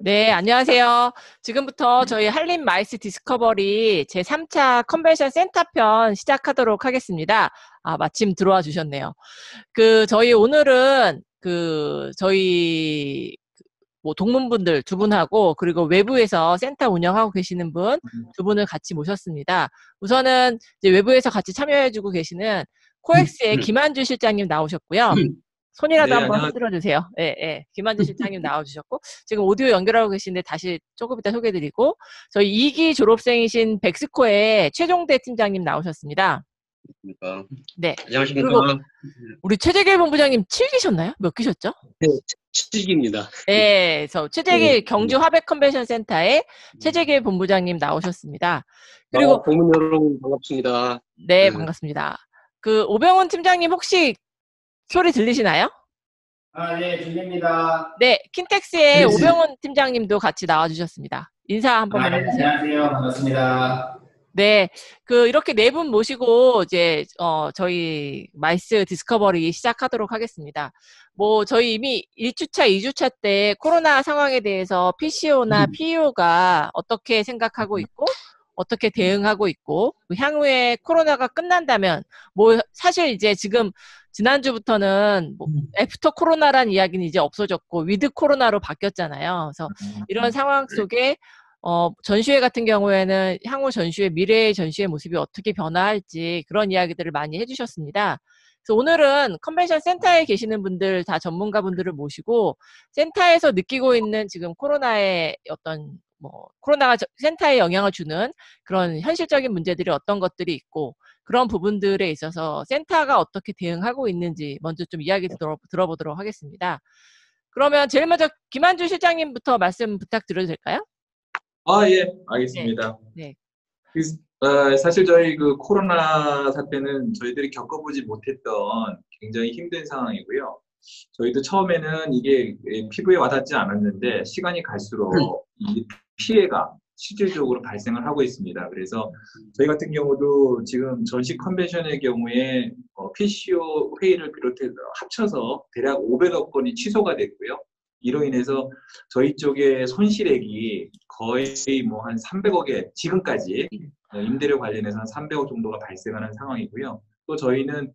네, 안녕하세요. 지금부터 저희 한림 마이스 디스커버리 제3차 컨벤션 센터편 시작하도록 하겠습니다. 마침 들어와 주셨네요. 저희 오늘은 저희 뭐 동문분들 두 분하고 그리고 외부에서 센터 운영하고 계시는 분 두 분을 같이 모셨습니다. 우선은 이제 외부에서 같이 참여해주고 계시는 코엑스의 김한주 실장님 나오셨고요. 손이라도 네, 한번 안녕하세요. 흔들어 주세요. 예, 예. 김한주 실장님 나와주셨고, 지금 오디오 연결하고 계신데 다시 조금 이따 소개해드리고, 저희 2기 졸업생이신 백스코의 최종대 팀장님 나오셨습니다. 네. 그리고 안녕하십니까. 우리 최재길 본부장님 7기셨나요? 몇 기셨죠? 네, 칠기입니다. 네, 네. 최재길 경주 화백 컨벤션 센터의 최재길 본부장님 나오셨습니다. 그리고 동문 여러분 반갑습니다. 네, 네. 반갑습니다. 오병훈 팀장님 혹시 소리 들리시나요? 네, 들립니다. 네, 킨텍스의 오병훈 팀장님도 같이 나와주셨습니다. 인사 한 번만 해주세요. 안녕하세요. 반갑습니다. 네, 이렇게 네 분 모시고 이제 저희 마이스 디스커버리 시작하도록 하겠습니다. 저희 이미 1주차, 2주차 때 코로나 상황에 대해서 PCO나 PEO가 어떻게 생각하고 있고 어떻게 대응하고 있고 향후에 코로나가 끝난다면 사실 이제 지금 지난주부터는 애프터 코로나란 이야기는 이제 없어졌고 위드 코로나로 바뀌었잖아요. 그래서 이런 상황 속에 전시회 같은 경우에는 향후 전시회, 미래의 전시회 모습이 어떻게 변화할지 그런 이야기들을 많이 해주셨습니다. 그래서 오늘은 컨벤션 센터에 계시는 분들 다 전문가분들을 모시고 센터에서 느끼고 있는 지금 코로나의 코로나가 센터에 영향을 주는 그런 현실적인 문제들이 어떤 것들이 있고 그런 부분들에 있어서 센터가 어떻게 대응하고 있는지 먼저 좀 이야기 들어보도록 하겠습니다. 그러면 제일 먼저 김한주 실장님부터 말씀 부탁드려도 될까요? 예, 알겠습니다. 네. 사실 저희 코로나 사태는 저희들이 겪어보지 못했던 굉장히 힘든 상황이고요. 저희도 처음에는 이게 피부에 와닿지 않았는데 시간이 갈수록 이 피해가 실질적으로 발생을 하고 있습니다. 그래서 저희 같은 경우도 지금 전시 컨벤션의 경우에 PCO 회의를 비롯해서 합쳐서 대략 500억 건이 취소가 됐고요. 이로 인해서 저희 쪽의 손실액이 거의 뭐 한 300억에 지금까지 임대료 관련해서 한 300억 정도가 발생하는 상황이고요. 또 저희는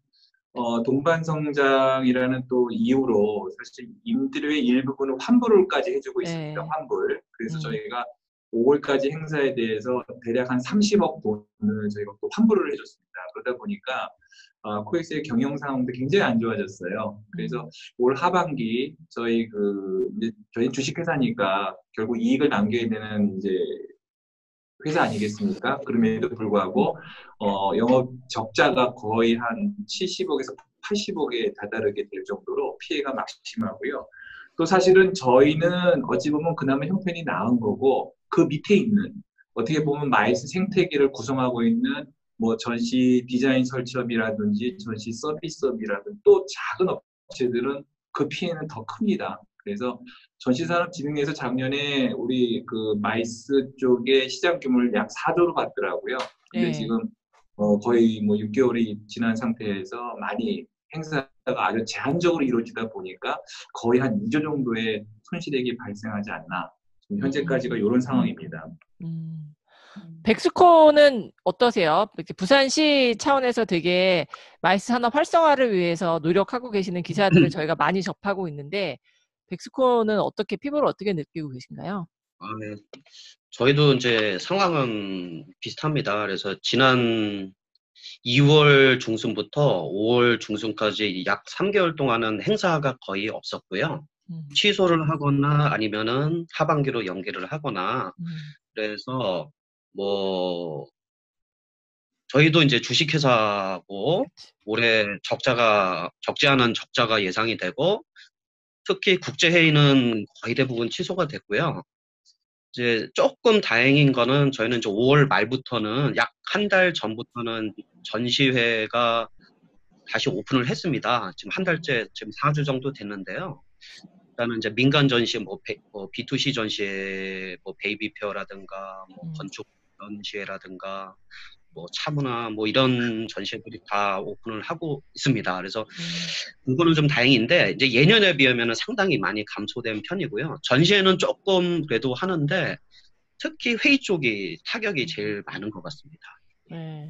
동반성장이라는 또 이유로 사실 임대료의 일부분을 환불을까지 해주고 있습니다. 네. 환불. 그래서 저희가 5월까지 행사에 대해서 대략 한 30억 돈을 저희가 또 환불을 해줬습니다. 그러다 보니까 코엑스의 경영 상황도 굉장히 안 좋아졌어요. 그래서 올 하반기 저희 저희 주식회사니까 결국 이익을 남겨야 되는 이제 회사 아니겠습니까? 그럼에도 불구하고 영업 적자가 거의 한 70억에서 80억에 다다르게 될 정도로 피해가 막심하고요. 또 사실은 저희는 어찌 보면 그나마 형편이 나은 거고 그 밑에 있는 어떻게 보면 마이스 생태계를 구성하고 있는 뭐 전시 디자인 설치업이라든지 전시 서비스업이라든지 또 작은 업체들은 그 피해는 더 큽니다. 그래서 전시산업진흥에서 작년에 우리 마이스 쪽의 시장 규모를 약 4조로 봤더라고요. 근데 지금 거의 뭐 6개월이 지난 상태에서 많이 행사가 아주 제한적으로 이루어지다 보니까 거의 한 2조 정도의 손실액이 발생하지 않나. 지금 현재까지가 이런 상황입니다. 백스코는 어떠세요? 부산시 차원에서 되게 마이스 산업 활성화를 위해서 노력하고 계시는 기사들을 저희가 많이 접하고 있는데 백스코는 피부를 어떻게 느끼고 계신가요? 네. 저희도 이제 상황은 비슷합니다. 그래서 지난 2월 중순부터 5월 중순까지 약 3개월 동안은 행사가 거의 없었고요. 취소를 하거나 아니면은 하반기로 연기를 하거나 그래서 뭐 저희도 이제 주식회사고 올해 적지 않은 적자가 예상이 되고 특히 국제회의는 거의 대부분 취소가 됐고요. 이제 조금 다행인 거는 저희는 이제 5월 말부터는 약 한 달 전부터는 전시회가 다시 오픈을 했습니다. 지금 한 달째, 지금 4주 정도 됐는데요. 일단은 이제 민간 전시, B2C 전시회, 베이비 페어라든가, 건축 전시회라든가, 뭐 차문화 뭐 이런 전시회들이 다 오픈을 하고 있습니다. 그래서 그거는 좀 다행인데 이제 예년에 비하면 상당히 많이 감소된 편이고요. 전시회는 조금 그래도 하는데 특히 회의 쪽이 타격이 제일 많은 것 같습니다. 네,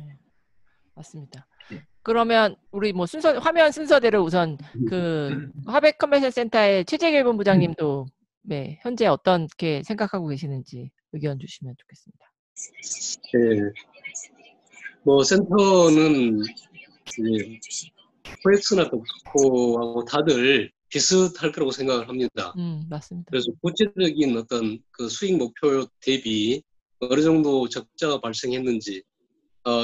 맞습니다. 네. 그러면 우리 뭐 화면 순서대로 우선 그 화백 컨벤션 센터의 최재길 본부장님도 네, 현재 어떻게 생각하고 계시는지 의견 주시면 좋겠습니다. 네. 뭐 센터는 코엑스나 덕코하고 다들 비슷할 거라고 생각을 합니다. 맞습니다. 그래서 구체적인 어떤 그 수익 목표 대비 어느 정도 적자가 발생했는지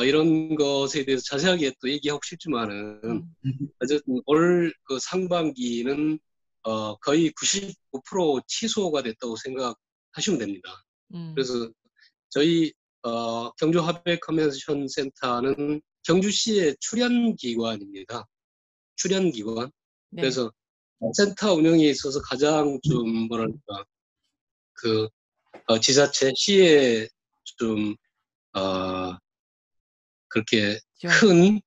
이런 것에 대해서 자세하게 또 얘기하고 싶지만은 어쨌든 올 그 상반기는 거의 99% 취소가 됐다고 생각하시면 됩니다. 그래서 저희 경주 화백 컨벤션 센터는 경주시의 출연기관입니다. 출연기관. 네. 그래서 센터 운영에 있어서 가장 좀 뭐랄까 그 지자체 시에 좀 그렇게 큰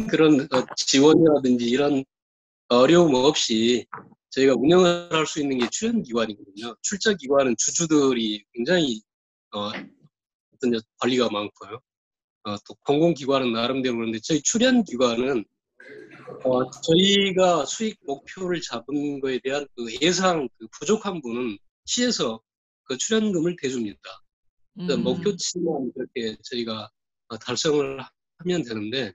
그런 지원이라든지 이런 어려움 없이 저희가 운영을 할 수 있는 게 출연기관이거든요. 출자기관은 주주들이 굉장히 어떤 관리가 많고요. 또 공공기관은 나름대로 그런데 저희 출연기관은 저희가 수익 목표를 잡은 거에 대한 그 예상 그 부족한 부분은 시에서 그 출연금을 대줍니다. 목표치만 그렇게 저희가 달성을 하면 되는데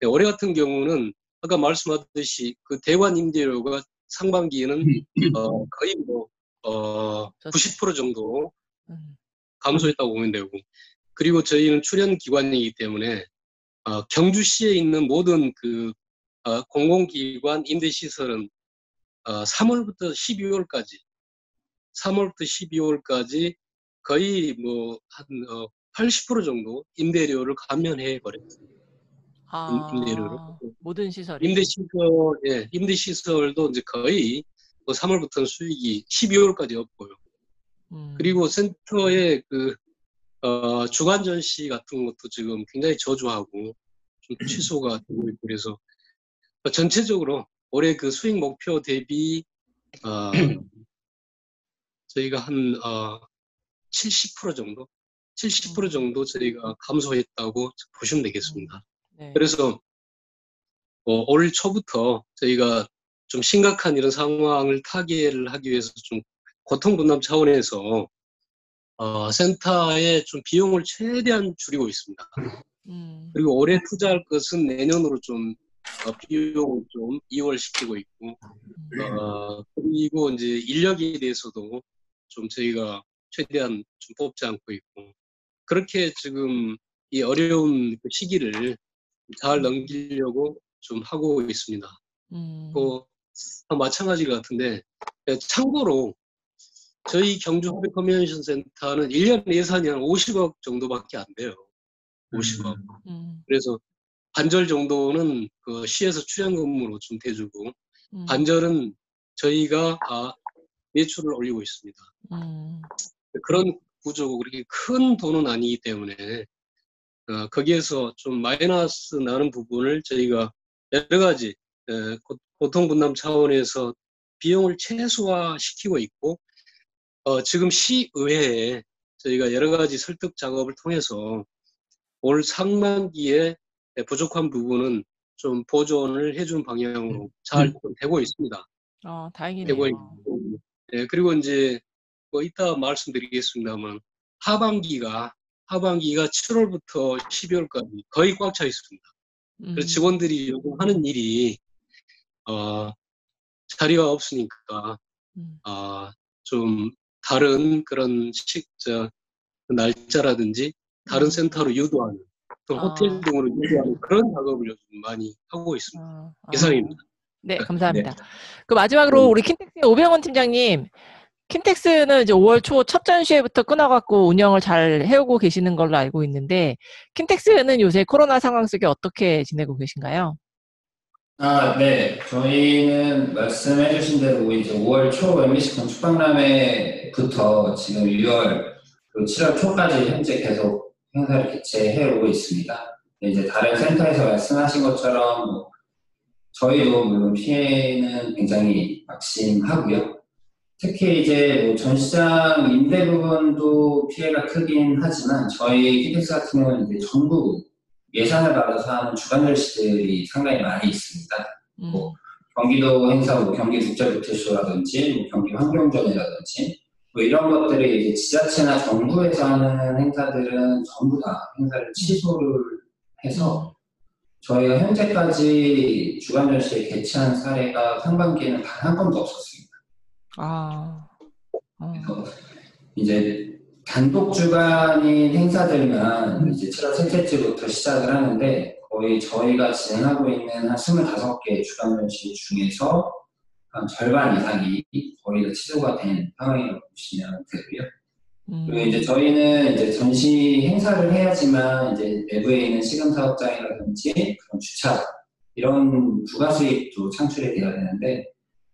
올해 같은 경우는 아까 말씀하듯이 그 대관 임대료가 상반기에는 거의 뭐 90% 정도 감소했다고 보면 되고 그리고 저희는 출연 기관이기 때문에 경주시에 있는 모든 그 공공기관 임대시설은 3월부터 12월까지 거의 뭐 한 80% 정도 임대료를 감면해 버렸어요. 임대료를. 모든 시설이. 임대시설도 이제 거의 3월부터는 수익이 12월까지 없고요. 그리고 센터의 그 주간 전시 같은 것도 지금 굉장히 저조하고 좀 취소가 되고 있고 그래서 전체적으로 올해 그 수익 목표 대비 저희가 한 70% 정도 저희가 감소했다고 보시면 되겠습니다. 네. 그래서 올 초부터 저희가 좀 심각한 이런 상황을 타개를 하기 위해서 좀 고통분담 차원에서 센터의 좀 비용을 최대한 줄이고 있습니다. 그리고 올해 투자할 것은 내년으로 좀 비용을 좀 이월시키고 있고 그리고 이제 인력에 대해서도 좀 저희가 최대한 좀 뽑지 않고 있고 그렇게 지금 이 어려운 시기를 잘 넘기려고 좀 하고 있습니다. 마찬가지 같은데 참고로 저희 경주 화백 컨벤션 센터는 1년 예산이 한 50억 정도밖에 안 돼요. 50억. 그래서 반절 정도는 그 시에서 출연금으로 좀 대주고 반절은 저희가 매출을 올리고 있습니다. 그런 구조고 그렇게 큰 돈은 아니기 때문에 거기에서 좀 마이너스 나는 부분을 저희가 여러 가지 고통분담 차원에서 비용을 최소화시키고 있고 지금 시의회에 저희가 여러 가지 설득 작업을 통해서 올 상반기에 부족한 부분은 좀 보존을 해준 방향으로 잘 되고 있습니다. 다행이네요. 되고 있고, 네, 그리고 이제 뭐 이따 말씀드리겠습니다만 하반기가 7월부터 12월까지 거의 꽉 차 있습니다. 그래서 직원들이 요즘 하는 일이 자리가 없으니까 좀 다른 그런 날짜라든지 다른 센터로 유도하는 호텔 등으로 유도하는 그런 작업을 요즘 많이 하고 있습니다. 이상입니다. 네, 감사합니다. 그 마지막으로 우리 킨텍스의 오병헌 팀장님, 킨텍스는 이제 5월 초 첫 전시회부터 끊어갖고 운영을 잘 해오고 계시는 걸로 알고 있는데 킨텍스는 요새 코로나 상황 속에 어떻게 지내고 계신가요? 네. 저희는 말씀해주신 대로 이제 5월 초 MBC 건축박람회부터 지금 6월, 7월 초까지 현재 계속 행사를 개최해 오고 있습니다. 이제 다른 센터에서 말씀하신 것처럼 뭐 저희도 물론 피해는 굉장히 막심하고요. 특히 이제 뭐 전시장 임대 부분도 피해가 크긴 하지만 저희 키텍스 같은 경우는 이제 정부 예산을 받아서 하는 주간 전시들이 상당히 많이 있습니다. 뭐 경기도 행사, 뭐 경기 국제모태쇼라든지, 뭐 경기 환경전이라든지, 뭐 이런 것들이 이제 지자체나 정부에서 하는 행사들은 전부 다 행사를 취소를 해서 저희가 현재까지 주간 전시회 개최한 사례가 상반기에는 단 한 건도 없었습니다. 그래서 이제 단독 주간인 행사들만 이제 7월 셋째 주부터 시작을 하는데 거의 저희가 진행하고 있는 한 25개 주간 전시 중에서 한 절반 이상이 거의 다 취소가 된 상황이라고 보시면 되고요. 그리고 이제 저희는 이제 전시 행사를 해야지만 이제 내부에 있는 시금 사업장이라든지 그런 주차 이런 부가 수익도 창출이 돼야 되는데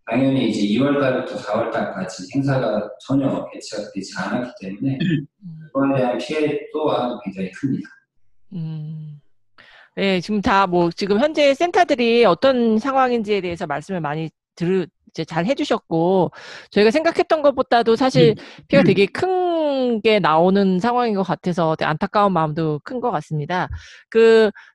당연히 이제 2월 달부터 4월 달까지 행사가 전혀 개최가 되지 않았기 때문에 그거에 대한 피해 또한 굉장히 큽니다. 네, 지금 다 뭐 지금 현재 센터들이 어떤 상황인지에 대해서 말씀을 많이 이제 잘 해주셨고 저희가 생각했던 것보다도 사실 피해가 되게 큰 게 나오는 상황인 것 같아서 안타까운 마음도 큰 것 같습니다.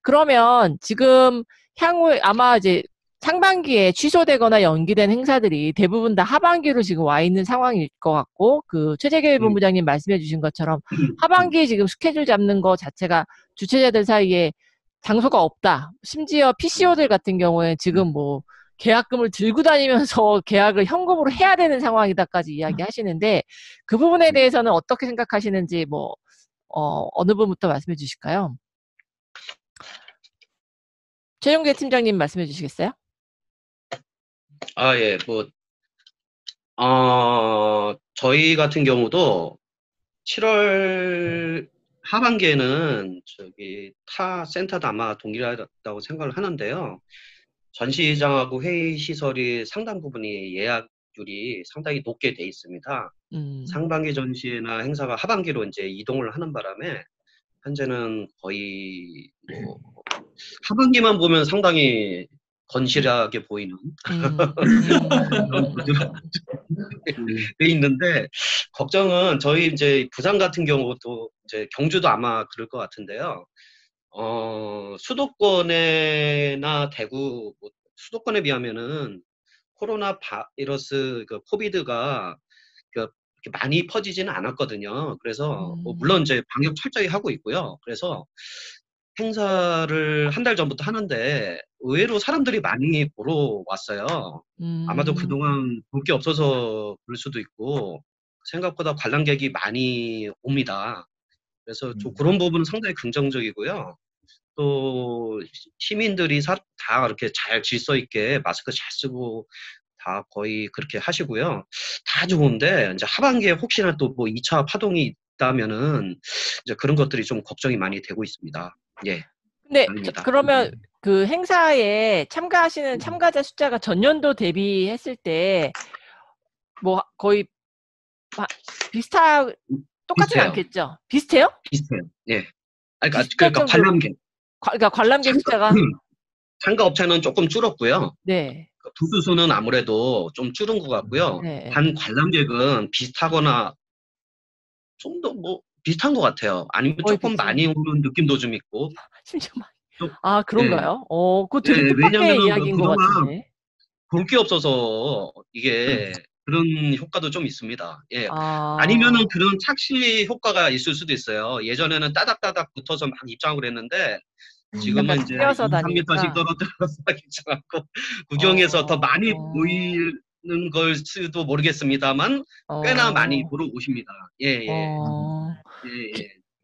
그러면 지금 향후에 아마 이제 상반기에 취소되거나 연기된 행사들이 대부분 다 하반기로 지금 와 있는 상황일 것 같고 최재길 본부장님 말씀해 주신 것처럼 하반기에 지금 스케줄 잡는 거 자체가 주최자들 사이에 장소가 없다. 심지어 PCO들 같은 경우에 지금 뭐 계약금을 들고 다니면서 계약을 현금으로 해야 되는 상황이다까지 이야기하시는데 그 부분에 대해서는 어떻게 생각하시는지 뭐 어느 분부터 말씀해 주실까요? 최종계 팀장님 말씀해 주시겠어요? 예, 저희 같은 경우도 7월 하반기에는 타 센터도 아마 동일하다고 생각을 하는데요. 전시장하고 회의 시설이 상당 부분이 예약률이 상당히 높게 돼 있습니다. 상반기 전시나 행사가 하반기로 이제 이동을 하는 바람에 현재는 거의 하반기만 보면 상당히 건실하게 보이는 그런 구조가 돼 있는데 걱정은 저희 이제 부산 같은 경우도 이제 경주도 아마 그럴 것 같은데요. 수도권이나 대구, 수도권에 비하면은 코로나 바이러스, 코비드가 이렇게 많이 퍼지지는 않았거든요. 그래서, 물론 이제 방역 철저히 하고 있고요. 그래서 행사를 한 달 전부터 하는데 의외로 사람들이 많이 보러 왔어요. 아마도 그동안 볼 게 없어서 그럴 수도 있고 생각보다 관람객이 많이 옵니다. 그래서 그런 부분은 상당히 긍정적이고요. 또 시민들이 다 이렇게 잘 질서 있게 마스크 잘 쓰고 다 거의 그렇게 하시고요. 다 좋은데 이제 하반기에 혹시나 또 뭐 2차 파동이 있다면은 이제 그런 것들이 좀 걱정이 많이 되고 있습니다. 예. 근데 그러면 그 행사에 참가하시는 참가자 숫자가 전년도 대비했을 때 뭐 거의 똑같진 않겠죠? 비슷해요? 비슷해요. 예. 그러니까 관람객. 그러니까 관람객 숫자가 참가 업체는 조금 줄었고요. 네. 부수 수는 아무래도 좀 줄은 것 같고요. 네. 단 관람객은 비슷하거나 좀 더 비슷한 것 같아요. 아니면 조금 많이 오는 느낌도 좀 있고. 심지어 많이. 그런가요? 그거 되게 네, 뜻밖의 이야기인 것 같은데. 볼 게 없어서 이게 그런 효과도 좀 있습니다. 예. 아니면은 그런 착시 효과가 있을 수도 있어요. 예전에는 따닥따닥 붙어서 막 입장을 했는데 지금은 이제 2, 3m씩 떨어져서 입장하고 구경해서 더 많이 보이는 걸 수도 모르겠습니다만 꽤나 많이 보러 오십니다. 예.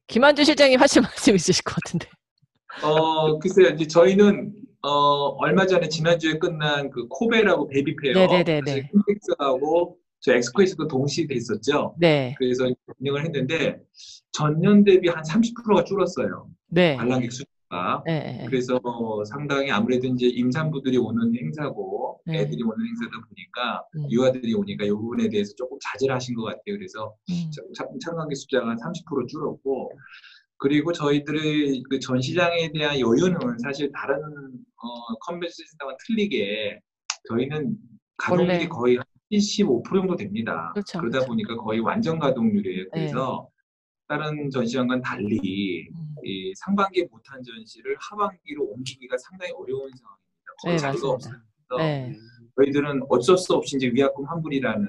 김한주 실장님 하실 말씀 있으실 것 같은데. 글쎄요. 이제 저희는 얼마 전에 지난주에 끝난 그 코베라고 베이비페어 사실 킨텍스하고 저 엑스코에서도 동시에 됐었죠. 네. 그래서 운영을 했는데 전년 대비 한 30%가 줄었어요. 네. 관람객 숫자가. 네. 그래서 상당히 아무래도 이제 임산부들이 오는 행사고 애들이 오는 행사다 보니까 유아들이 오니까 이 부분에 대해서 조금 자제를 하신 것 같아요. 그래서 참관객 숫자가 한 30% 줄었고 그리고 저희들의 그 전시장에 대한 여유는 사실 다른 컨벤션 센터와 틀리게 저희는 가동률이 원래 거의 75% 정도 됩니다. 그렇죠, 그러다 그렇죠. 보니까 거의 완전 가동률이에요. 네. 그래서 다른 전시장과는 달리 이 상반기에 못한 전시를 하반기로 옮기기가 상당히 어려운 상황입니다. 거의 네, 자리가 맞습니다. 없어서 네. 저희들은 어쩔 수 없이 이제 위약금 환불이라는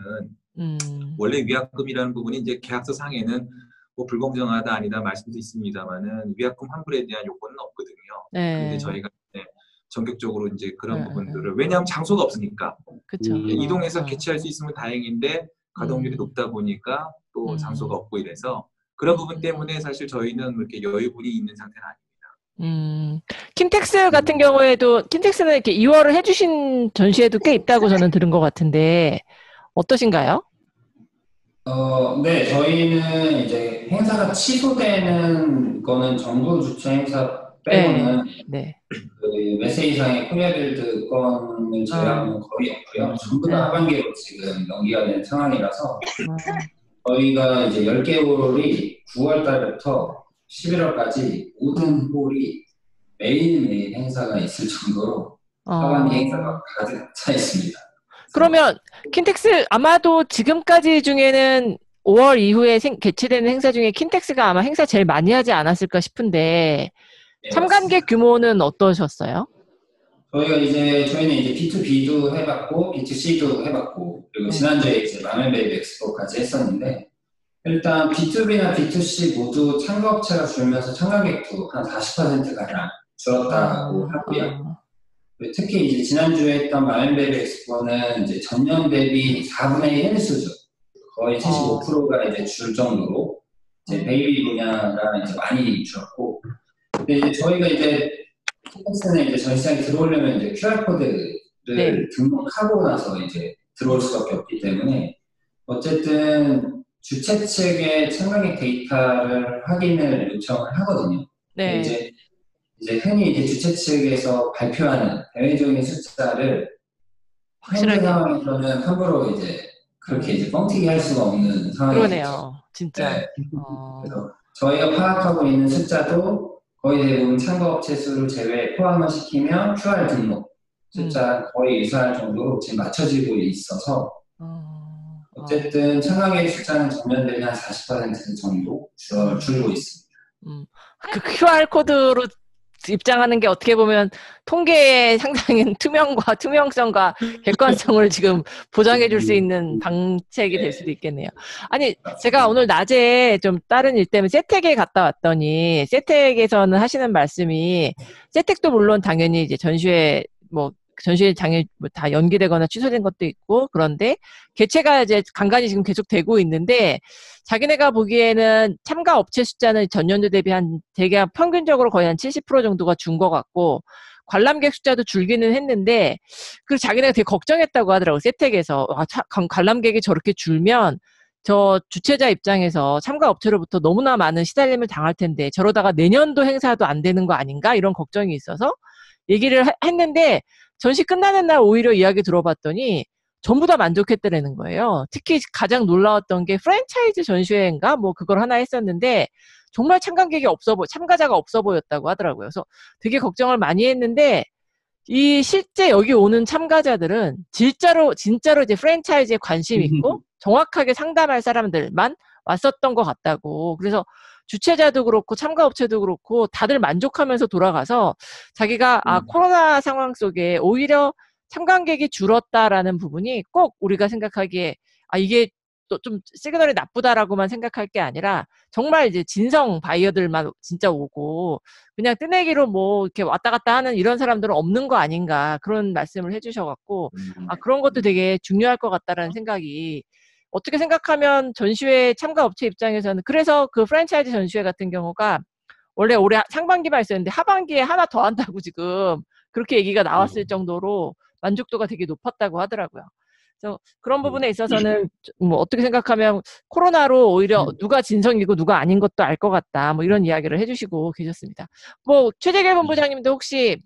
원래 위약금이라는 부분이 이제 계약서 상에는 뭐 불공정하다 아니다 말씀도 있습니다만은 위약금 환불에 대한 요건은 없거든요. 네. 근데 저희가 이제 전격적으로 이제 그런 부분들을 왜냐하면 장소가 없으니까 그쵸. 이동해서 개최할 수 있으면 다행인데 가동률이 높다 보니까 또 장소가 없고 이래서 그런 부분 때문에 사실 저희는 이렇게 여유분이 있는 상태는 아닙니다. 킨텍스 같은 경우에도 킨텍스는 이렇게 2월을 해주신 전시회도 꽤 있다고 저는 들은 것 같은데 어떠신가요? 네, 저희는 이제 행사가 취소되는 거는 정부 주최 행사 빼고는 네. 그 메세이상의 코리아빌드 건을 제외하고는 거의 없고요. 전부 다 하반기로 지금 연기가 된 상황이라서 저희가 이제 10개월이 9월 달부터 11월까지 모든 홀이 매일매일 행사가 있을 정도로 하반기 행사가 가득 차 있습니다. 그러면 킨텍스 아마도 지금까지 중에는 5월 이후에 개최되는 행사 중에 킨텍스가 아마 행사 제일 많이 하지 않았을까 싶은데 네, 참관객 맞습니다. 규모는 어떠셨어요? 저희는 이제 B2B도 해봤고 B2C도 해봤고 그리고 지난주에 이제 마멜베이비 엑스포까지 했었는데 일단 B2B나 B2C 모두 참가업체가 줄면서 참가객도 한 40% 가량 줄었다고 하고요. 특히 이제 지난주에 했던 마멜베이비 엑스포는 이제 전년 대비 4분의 1 수준, 거의 75%가 이제 줄 정도로 이제 베이비 분야가 이제 많이 줄었고, 근데 이제 저희가 이제 킨텍스는 이제 전시장에 들어오려면 이제 QR 코드를 등록하고 나서 이제 들어올 수밖에 없기 때문에 어쨌든 주최 측의 참가객 데이터를 확인을 요청을 하거든요. 네. 이제 흔히 이제 주최 측에서 발표하는 대외적인 숫자를 현재 상황에서는 함부로 이제 그렇게 이제 뻥튀기 할 수가 없는 상황이죠. 그러네요, 진짜. 네. 그래서 저희가 파악하고 있는 숫자도 거의 대부분 참가업체 수를 제외 포함을 시키면 QR 등록 숫자 거의 유사할 정도로 지금 맞춰지고 있어서 어쨌든 참가객 숫자는 전년 대비 한 40% 정도 줄고 있습니다. 그 QR 코드로 입장하는 게 어떻게 보면 통계의 상당히 투명성과 객관성을 지금 보장해 줄 수 있는 방책이 될 수도 있겠네요. 아니, 제가 오늘 낮에 좀 다른 일 때문에 세텍에 갔다 왔더니 세텍에서는 하시는 말씀이 세텍도 물론 당연히 이제 전시회 당연히 다 연기되거나 취소된 것도 있고 그런데 개최가 이제 간간히 지금 계속 되고 있는데 자기네가 보기에는 참가 업체 숫자는 전년도 대비 대개 평균적으로 거의 한 70% 정도가 준 것 같고 관람객 숫자도 줄기는 했는데 그리고 자기네가 되게 걱정했다고 하더라고. 세텍에서 관람객이 저렇게 줄면 저 주최자 입장에서 참가 업체로부터 너무나 많은 시달림을 당할 텐데 저러다가 내년도 행사도 안 되는 거 아닌가 이런 걱정이 있어서 얘기를 했는데 전시 끝나는 날 오히려 이야기 들어봤더니 전부 다 만족했다라는 거예요. 특히 가장 놀라웠던 게 프랜차이즈 전시회인가 뭐 그걸 하나 했었는데 정말 참가자가 없어 보였다고 하더라고요. 그래서 되게 걱정을 많이 했는데 이 실제 여기 오는 참가자들은 진짜로 이제 프랜차이즈에 관심 있고 정확하게 상담할 사람들만 왔었던 것 같다고. 그래서 주최자도 그렇고 참가업체도 그렇고 다들 만족하면서 돌아가서 자기가 코로나 상황 속에 오히려 참관객이 줄었다라는 부분이 꼭 우리가 생각하기에 이게 또 좀 시그널이 나쁘다라고만 생각할 게 아니라 정말 이제 진성 바이어들만 진짜 오고 그냥 뜨내기로 뭐 이렇게 왔다 갔다 하는 이런 사람들은 없는 거 아닌가 그런 말씀을 해주셔갖고 그런 것도 되게 중요할 것 같다라는 생각이 어떻게 생각하면 전시회 참가업체 입장에서는 그래서 그 프랜차이즈 전시회 같은 경우가 원래 올해 상반기만 있었는데 하반기에 하나 더 한다고 지금 그렇게 얘기가 나왔을 정도로 만족도가 되게 높았다고 하더라고요. 그래서 그런 부분에 있어서는 뭐 어떻게 생각하면 코로나로 오히려 누가 진성이고 누가 아닌 것도 알 것 같다. 뭐 이런 이야기를 해주시고 계셨습니다. 뭐 최재길 본부장님도 혹시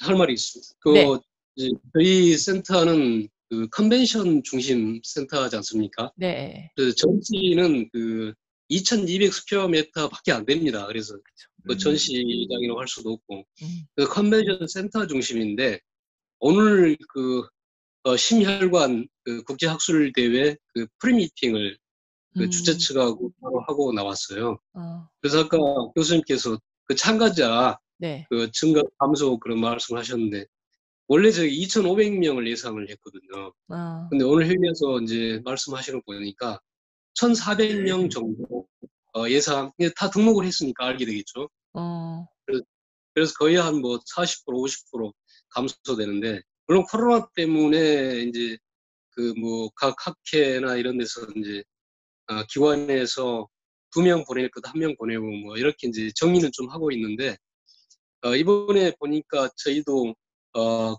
할 말이 있습니다. 이제 저희 센터는 그 컨벤션 중심 센터지 않습니까? 네. 그 전시는 그 2200스퀘어미터밖에 안 됩니다. 그래서 그 전시장이라고 할 수도 없고 그 컨벤션 센터 중심인데 오늘 그 심혈관 그 국제학술대회 그 프리미팅을 그 주최 측하고 바로 하고 나왔어요. 그래서 아까 교수님께서 그 참가자 네. 그 증가 감소 그런 말씀을 하셨는데 원래 저희 2,500명을 예상을 했거든요. 근데 오늘 회의에서 이제 말씀하시는 거 보니까 1,400명 정도 예상 다 등록을 했으니까 알게 되겠죠. 그래서 거의 한 뭐 40% 50% 감소되는데 물론 코로나 때문에 이제 그 뭐 각 학회나 이런 데서 이제 기관에서 2명 보낼 것 1명 보내고 뭐 이렇게 이제 정리는 좀 하고 있는데 이번에 보니까 저희도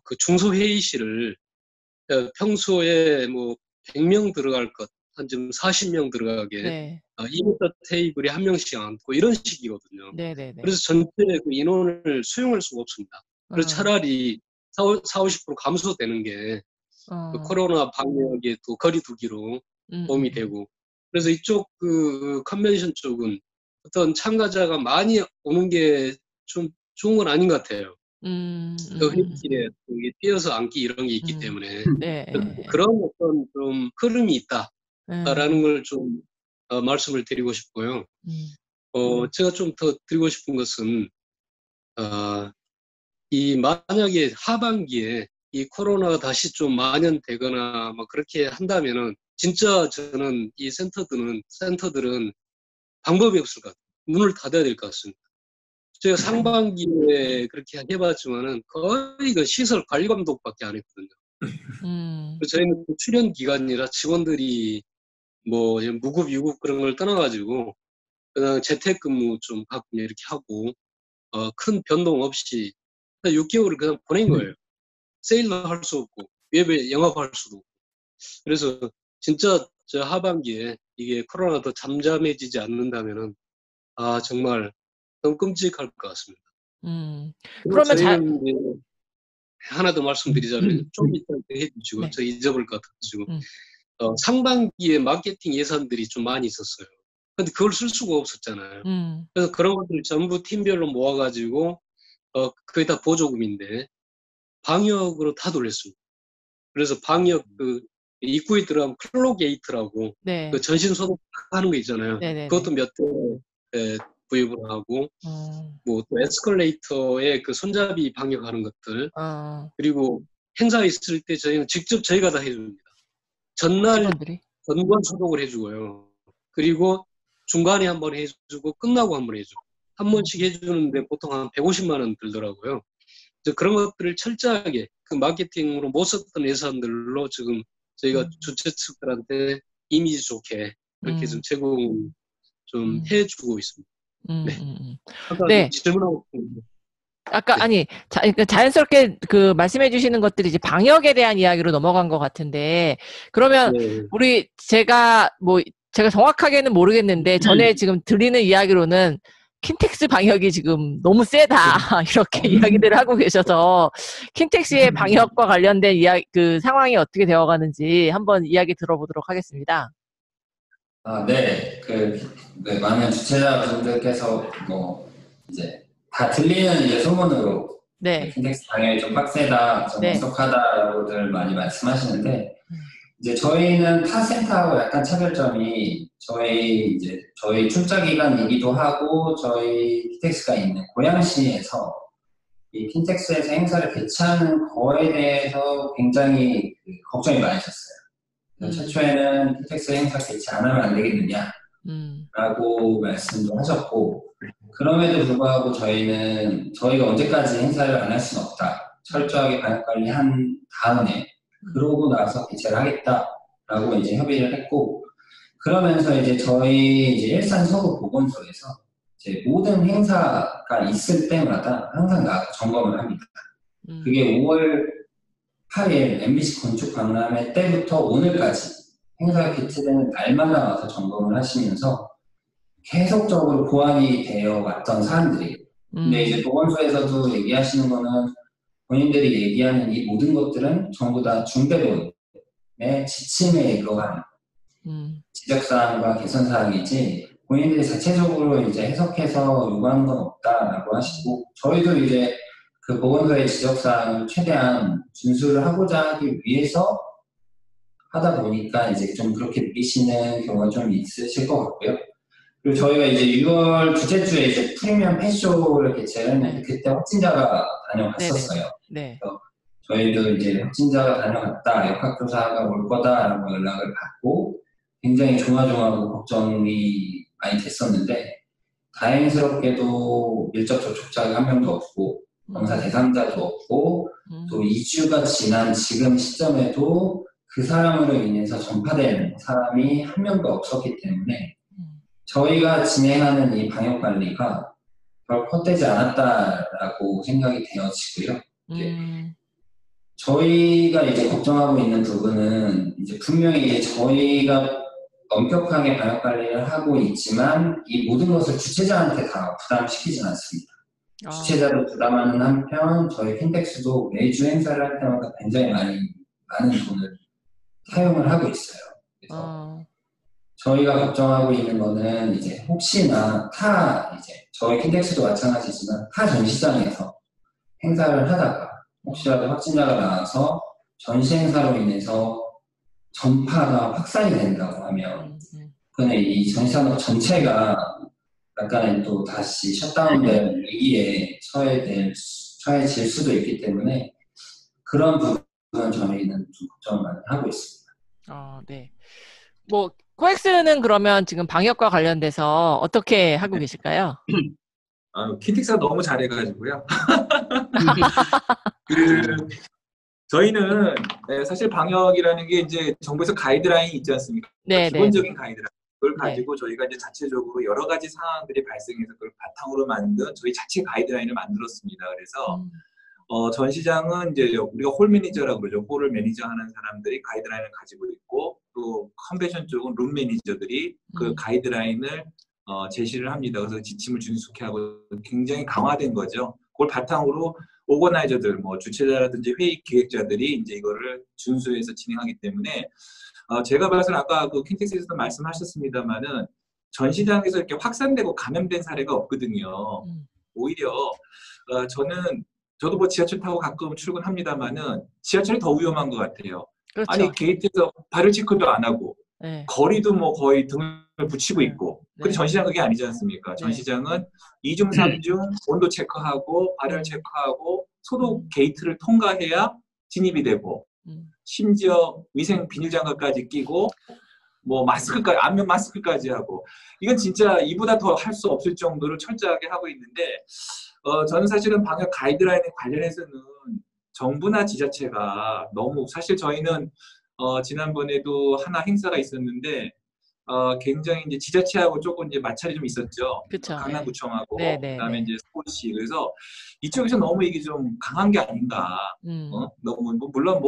그 중소회의실을 평소에 뭐 100명 들어갈 것 한 지금 40명 들어가게 네. 2m 테이블에 1명씩 앉고 이런 식이거든요. 네네네. 그래서 전체 그 인원을 수용할 수가 없습니다. 그래서 차라리 40~50% 감소되는 게 그 코로나 방역에 또 거리 두기로 도움이 되고 그래서 이쪽 그 컨벤션 쪽은 어떤 참가자가 많이 오는 게 좀 좋은 건 아닌 것 같아요. 그 회의실에 뛰어서 앉기 이런 게 있기 때문에 네. 그런 어떤 좀 흐름이 있다라는 걸 좀 말씀을 드리고 싶고요. 제가 좀 더 드리고 싶은 것은 이 만약에 하반기에 이 코로나가 다시 좀 만연되거나 막 그렇게 한다면은 진짜 저는 이 센터들은 방법이 없을 것 같아요. 문을 닫아야 될 것 같습니다. 제가 상반기에 그렇게 해봤지만은 거의 그 시설 관리 감독밖에 안 했거든요. 저희는 그 출연 기간이라 직원들이 뭐 무급 유급 그런 걸 떠나가지고 그냥 재택근무 좀 가끔 이렇게 하고 큰 변동 없이 6개월을 그냥 보낸 거예요. 세일도 할 수 없고 웹에 영업할 수도 없고. 그래서 진짜 저 하반기에 이게 코로나 더 잠잠해지지 않는다면은 정말 너무 끔찍할 것 같습니다. 그러면 저희는 이제 하나 더 말씀드리자면 좀 이따 해주시고 네. 저 잊어버릴 것 같아가지고 상반기에 마케팅 예산들이 좀 많이 있었어요. 근데 그걸 쓸 수가 없었잖아요. 그래서 그런 것들을 전부 팀별로 모아가지고 그게 다 보조금인데 방역으로 다 돌렸습니다. 그래서 방역 그 입구에 들어가면 클로게이트라고 네. 그 전신 소독하는 거 있잖아요. 네네네. 그것도 몇 대 구입을 하고 뭐 또 에스컬레이터에 그 손잡이 방역하는 것들 그리고 행사 있을 때 저희는 직접 저희가 다 해줍니다. 전날 전관 소독을 해주고요. 그리고 중간에 한번 해주고 끝나고 한번 해주고 한 번씩 해주는데 보통 한 150만 원 들더라고요. 그런 것들을 철저하게 그 마케팅으로 못 썼던 예산들로 지금 저희가 주최 측들한테 이미지 좋게 그렇게 좀 제공 좀 해주고 있습니다. 네. 아까 네. 질문하고 있습니다. 아까 네. 아니 자연스럽게 그 말씀해 주시는 것들이 이제 방역에 대한 이야기로 넘어간 것 같은데 그러면 네. 제가 정확하게는 모르겠는데 전에 지금 들리는 이야기로는 킨텍스 방역이 지금 너무 세다 이렇게 이야기들을 하고 계셔서 킨텍스의 방역과 관련된 그 상황이 어떻게 되어가는지 한번 이야기 들어보도록 하겠습니다. 네. 많은 주최자분들께서 뭐 이제 다 들리는 이제 소문으로 네. 킨텍스 방역이 좀 빡세다, 좀 엄격하다라고들 많이 말씀하시는데 이제 저희는 타 센터하고 약간 차별점이 저희 출자 기간이기도 하고 저희 킨텍스가 있는 고양시에서 이 킨텍스에서 행사를 개최하는 거에 대해서 굉장히 걱정이 많으셨어요. 최초에는 킨텍스 행사 개최 안 하면 안 되겠느냐 라고 말씀도 하셨고 그럼에도 불구하고 저희가 언제까지 행사를 안 할 수는 없다. 철저하게 방역 관리한 다음에 그러고 나서 개최를 하겠다라고 이제 협의를 했고 그러면서 이제 저희 일산 서구 보건소에서 이제 모든 행사가 있을 때마다 항상 나가서 점검을 합니다. 그게 5월 8일 MBC 건축 박람회 때부터 오늘까지 행사가 개최되는 날마다 와서 점검을 하시면서 계속적으로 보완이 되어 왔던 사람들이에요. 근데 이제 보건소에서도 얘기하시는 거는 본인들이 얘기하는 이 모든 것들은 전부 다 중대본의 지침에 의거한 지적사항과 개선사항이지 본인들이 자체적으로 이제 해석해서 요구하는 건 없다라고 하시고, 저희도 이제 그 보건소의 지적사항을 최대한 준수를 하고자 하기 위해서 하다 보니까 이제 좀 그렇게 느끼시는 경우가 좀 있으실 것 같고요. 그리고 저희가 이제 6월 둘째 주에 이제 프리미엄 펫쇼를 개최를 했는데 그때 확진자가 다녀갔었어요. 네. 그래서 저희도 이제 확진자가 다녀갔다, 역학조사가 올 거다라고 연락을 받고 굉장히 조마조마하고 걱정이 많이 됐었는데, 다행스럽게도 밀접 접촉자가 한 명도 없고 검사 대상자도 없고 또 2주가 지난 지금 시점에도 그 사람으로 인해서 전파된 사람이 한 명도 없었기 때문에 저희가 진행하는 이 방역관리가 별 헛되지 않았다라고 생각이 되어지고요. 저희가 이제 걱정하고 있는 부분은 이제 분명히 저희가 엄격하게 방역관리를 하고 있지만 이 모든 것을 주최자한테 다 부담시키진 않습니다. 주최자도 부담하는 한편 저희 킨텍스도 매주 행사를 할 때마다 굉장히 많은 돈을 사용을 하고 있어요. 그래서 저희가 걱정하고 있는 거는 이제 혹시나 이제 저희 킨텍스도 마찬가지지만 타 전시장에서 행사를 하다가 혹시라도 확진자가 나와서 전시 행사로 인해서 전파가 확산이 된다고 하면 그는 이 전시산업 전체가 약간의 또 다시 셧다운된 위기에 처해질 수도 있기 때문에 그런 부분은 저희는 좀 걱정을 많이 하고 있습니다. 네. 뭐 코엑스는 그러면 지금 방역과 관련돼서 어떻게 하고 계실까요? 킨텍스가 너무 잘해가지고요. 저희는 사실 방역이라는 게 이제 정부에서 가이드라인이 있지 않습니까? 기본적인 가이드라인. 그걸 가지고 저희가 이제 자체적으로 여러 가지 상황들이 발생해서 그걸 바탕으로 만든 저희 자체 가이드라인을 만들었습니다. 그래서 전시장은 이제 우리가 홀 매니저라고 그러죠. 홀을 매니저하는 사람들이 가이드라인을 가지고 있고 또 컨벤션 쪽은 룸 매니저들이 그 가이드라인을 제시를 합니다. 그래서 지침을 준수케 하고 굉장히 강화된 거죠. 그걸 바탕으로 오거나이저들, 뭐 주최자라든지 회의 기획자들이 이제 이거를 준수해서 진행하기 때문에 제가 봐서는 아까 그 킨텍스에서도 말씀하셨습니다만은 전시장에서 이렇게 확산되고 감염된 사례가 없거든요. 오히려 저도 뭐 지하철 타고 가끔 출근합니다만은 지하철이 더 위험한 것 같아요. 그렇죠. 아니 게이트에서 발열 체크도 안 하고 거리도 뭐 거의 등을 붙이고 있고. 근데 전시장 그게 아니지 않습니까? 전시장은 2중, 3중 온도 체크하고 발열 체크하고 소독 게이트를 통과해야 진입이 되고 심지어 위생 비닐장갑까지 끼고 뭐 마스크까지, 안면 마스크까지 하고 이건 진짜 이보다 더 할 수 없을 정도로 철저하게 하고 있는데 저는 사실은 방역 가이드라인에 관련해서는 정부나 지자체가 너무 사실 저희는 지난번에도 하나 행사가 있었는데 굉장히 이제 지자체하고 조금 이제 마찰이 좀 있었죠. 그쵸, 강남구청하고 네. 그다음에 이제 서울시. 그래서 이쪽에서 너무 이게 좀 강한 게 아닌가. 너무 물론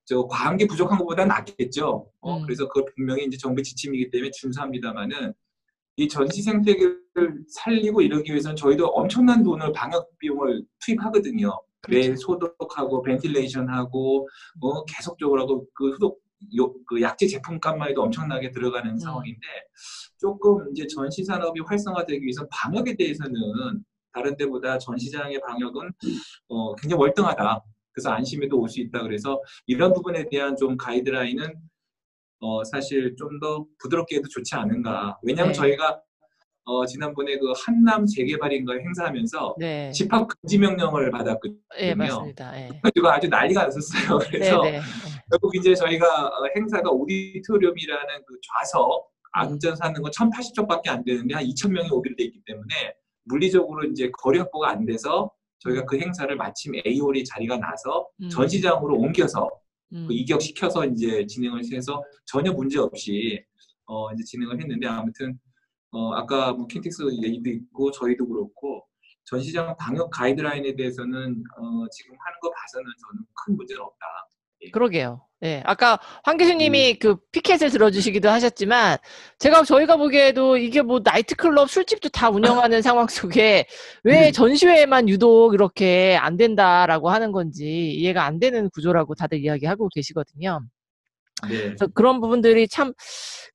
저 과한 게 부족한 것보다 낫겠죠. 그래서 그걸 분명히 이제 정부 지침이기 때문에 준수합니다만은 이 전시 생태계를 살리고 이러기 위해서는 저희도 엄청난 돈을 방역 비용을 투입하거든요. 매일 소독하고 벤틸레이션하고 계속적으로 하고 그 약재 제품값만 해도 엄청나게 들어가는 상황인데 조금 이제 전시 산업이 활성화되기 위해서 방역에 대해서는 다른 데보다 전시장의 방역은 굉장히 월등하다. 그래서 안심해도 올 수 있다. 그래서 이런 부분에 대한 좀 가이드라인은 사실 좀 더 부드럽게 해도 좋지 않은가. 왜냐하면 저희가 지난번에 그 한남 재개발인가 행사하면서 집합 금지 명령을 받았거든요. 맞습니다. 이거 아주 난리가 났었어요. 그래서 결국 이제 저희가 행사가 오디토리움이라는 그 좌석 앉아서 하는 건 1,080쪽밖에 안 되는데 한 2,000명이 오기로 돼 있기 때문에 물리적으로 이제 거리 확보가 안 돼서 저희가 그 행사를 마침 A홀이 자리가 나서 전시장으로 옮겨서 그 이격시켜서 이제 진행을 해서 전혀 문제 없이 이제 진행을 했는데 아무튼 아까 뭐 킨텍스 얘기도 있고 저희도 그렇고 전시장 방역 가이드라인에 대해서는 지금 하는 거 봐서는 저는 큰 문제는 없다. 그러게요. 아까 황 교수님이 그 피켓을 들어주시기도 하셨지만 저희가 보기에도 이게 뭐 나이트클럽, 술집도 다 운영하는 상황 속에 왜 전시회에만 유독 이렇게 안 된다라고 하는 건지 이해가 안 되는 구조라고 다들 이야기하고 계시거든요. 네. 그래서 그런 부분들이 참,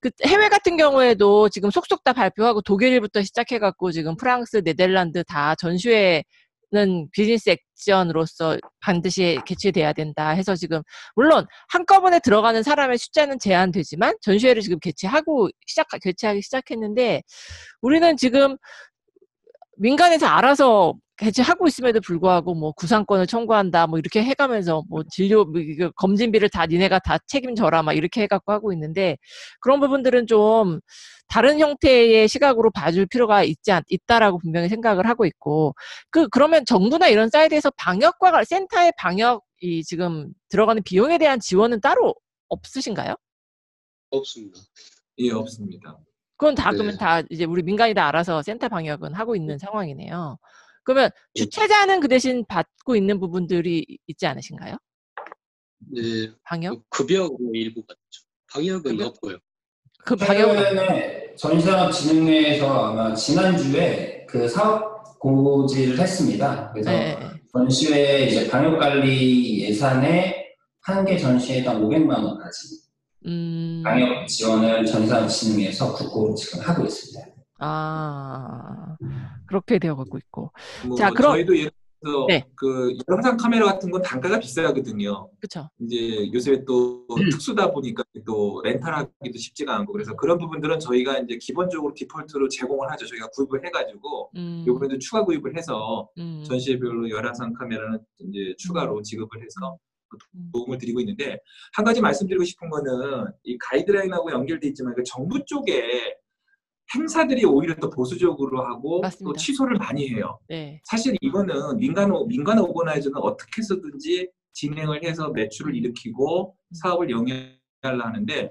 그 해외 같은 경우에도 지금 속속 다 발표하고 독일부터 시작해갖고 지금 프랑스, 네덜란드 다 전시회는 비즈니스 액션으로서 반드시 개최돼야 된다 해서 지금, 물론 한꺼번에 들어가는 사람의 숫자는 제한되지만 전시회를 지금 개최하기 시작했는데, 우리는 지금 민간에서 알아서 개최하고 있음에도 불구하고 뭐 구상권을 청구한다 뭐 이렇게 해가면서 뭐 진료 검진비를 다 니네가 다 책임져라 막 이렇게 해갖고 하고 있는데, 그런 부분들은 좀 다른 형태의 시각으로 봐줄 필요가 있다라고 분명히 생각을 하고 있고, 그러면 정부나 이런 사이드에서 센터의 방역이 지금 들어가는 비용에 대한 지원은 따로 없으신가요? 없습니다. 예, 없습니다. 그건 다, 네. 그러면 다 이제 우리 민간이 다 알아서 센터 방역은 하고 있는 상황이네요. 그러면 주최자는 그 대신 받고 있는 부분들이 있지 않으신가요? 네. 방역? 급여가 일부 받죠. 방역은 급여? 없고요. 그 방역은 최근에 전시산업진흥회에서 아마 지난주에 그 사업 고지를 했습니다. 그래서 네. 전시회 이제 방역관리 예산에 한 개 전시회당 500만 원까지 방역 지원을 전시산업진흥회에서 국고로 지금 하고 있습니다. 그렇게 되어가고 있고. 뭐 자, 그럼 저희도 예를 들어서 네. 그 영상 카메라 같은 건 단가가 비싸거든요. 그렇죠. 이제 요새 또 특수다 보니까 또 렌탈하기도 쉽지가 않고, 그래서 그런 부분들은 저희가 이제 기본적으로 디폴트로 제공을 하죠. 저희가 구입을 해가지고 이번에도 추가 구입을 해서 전시회별로 열화상 카메라는 이제 추가로 지급을 해서 도움을 드리고 있는데, 한 가지 말씀드리고 싶은 거는 이 가이드라인하고 연결돼 있지만 그 정부 쪽에 행사들이 오히려 더 보수적으로 하고 맞습니다. 또 취소를 많이 해요. 네. 사실 이거는 민간 오거나이저는 어떻게 해서든지 진행을 해서 매출을 일으키고 사업을 영위하려 하는데,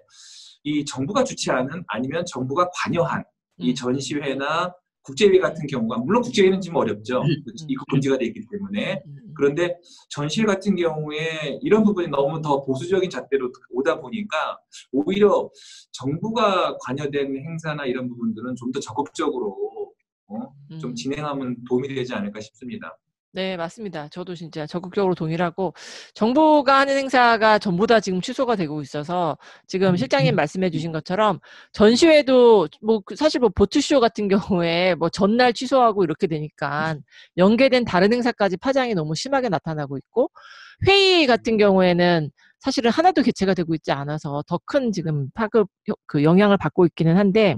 이 정부가 주최하는 아니면 정부가 관여한 이 전시회나 국제회의 같은 경우가, 물론 국제회의는 지금 어렵죠. 입국 금지가 되어 있기 때문에. 그런데 전시회 같은 경우에 이런 부분이 너무 더 보수적인 잣대로 오다 보니까 오히려 정부가 관여된 행사나 이런 부분들은 좀 더 적극적으로 좀 진행하면 도움이 되지 않을까 싶습니다. 네, 맞습니다. 저도 진짜 적극적으로 동의하고, 정부가 하는 행사가 전부 다 지금 취소가 되고 있어서 지금 실장님 말씀해 주신 것처럼 전시회도 뭐 사실 뭐 보트쇼 같은 경우에 뭐 전날 취소하고 이렇게 되니까 연계된 다른 행사까지 파장이 너무 심하게 나타나고 있고, 회의 같은 경우에는 사실은 하나도 개최가 되고 있지 않아서 더 큰 지금 그 영향을 받고 있기는 한데,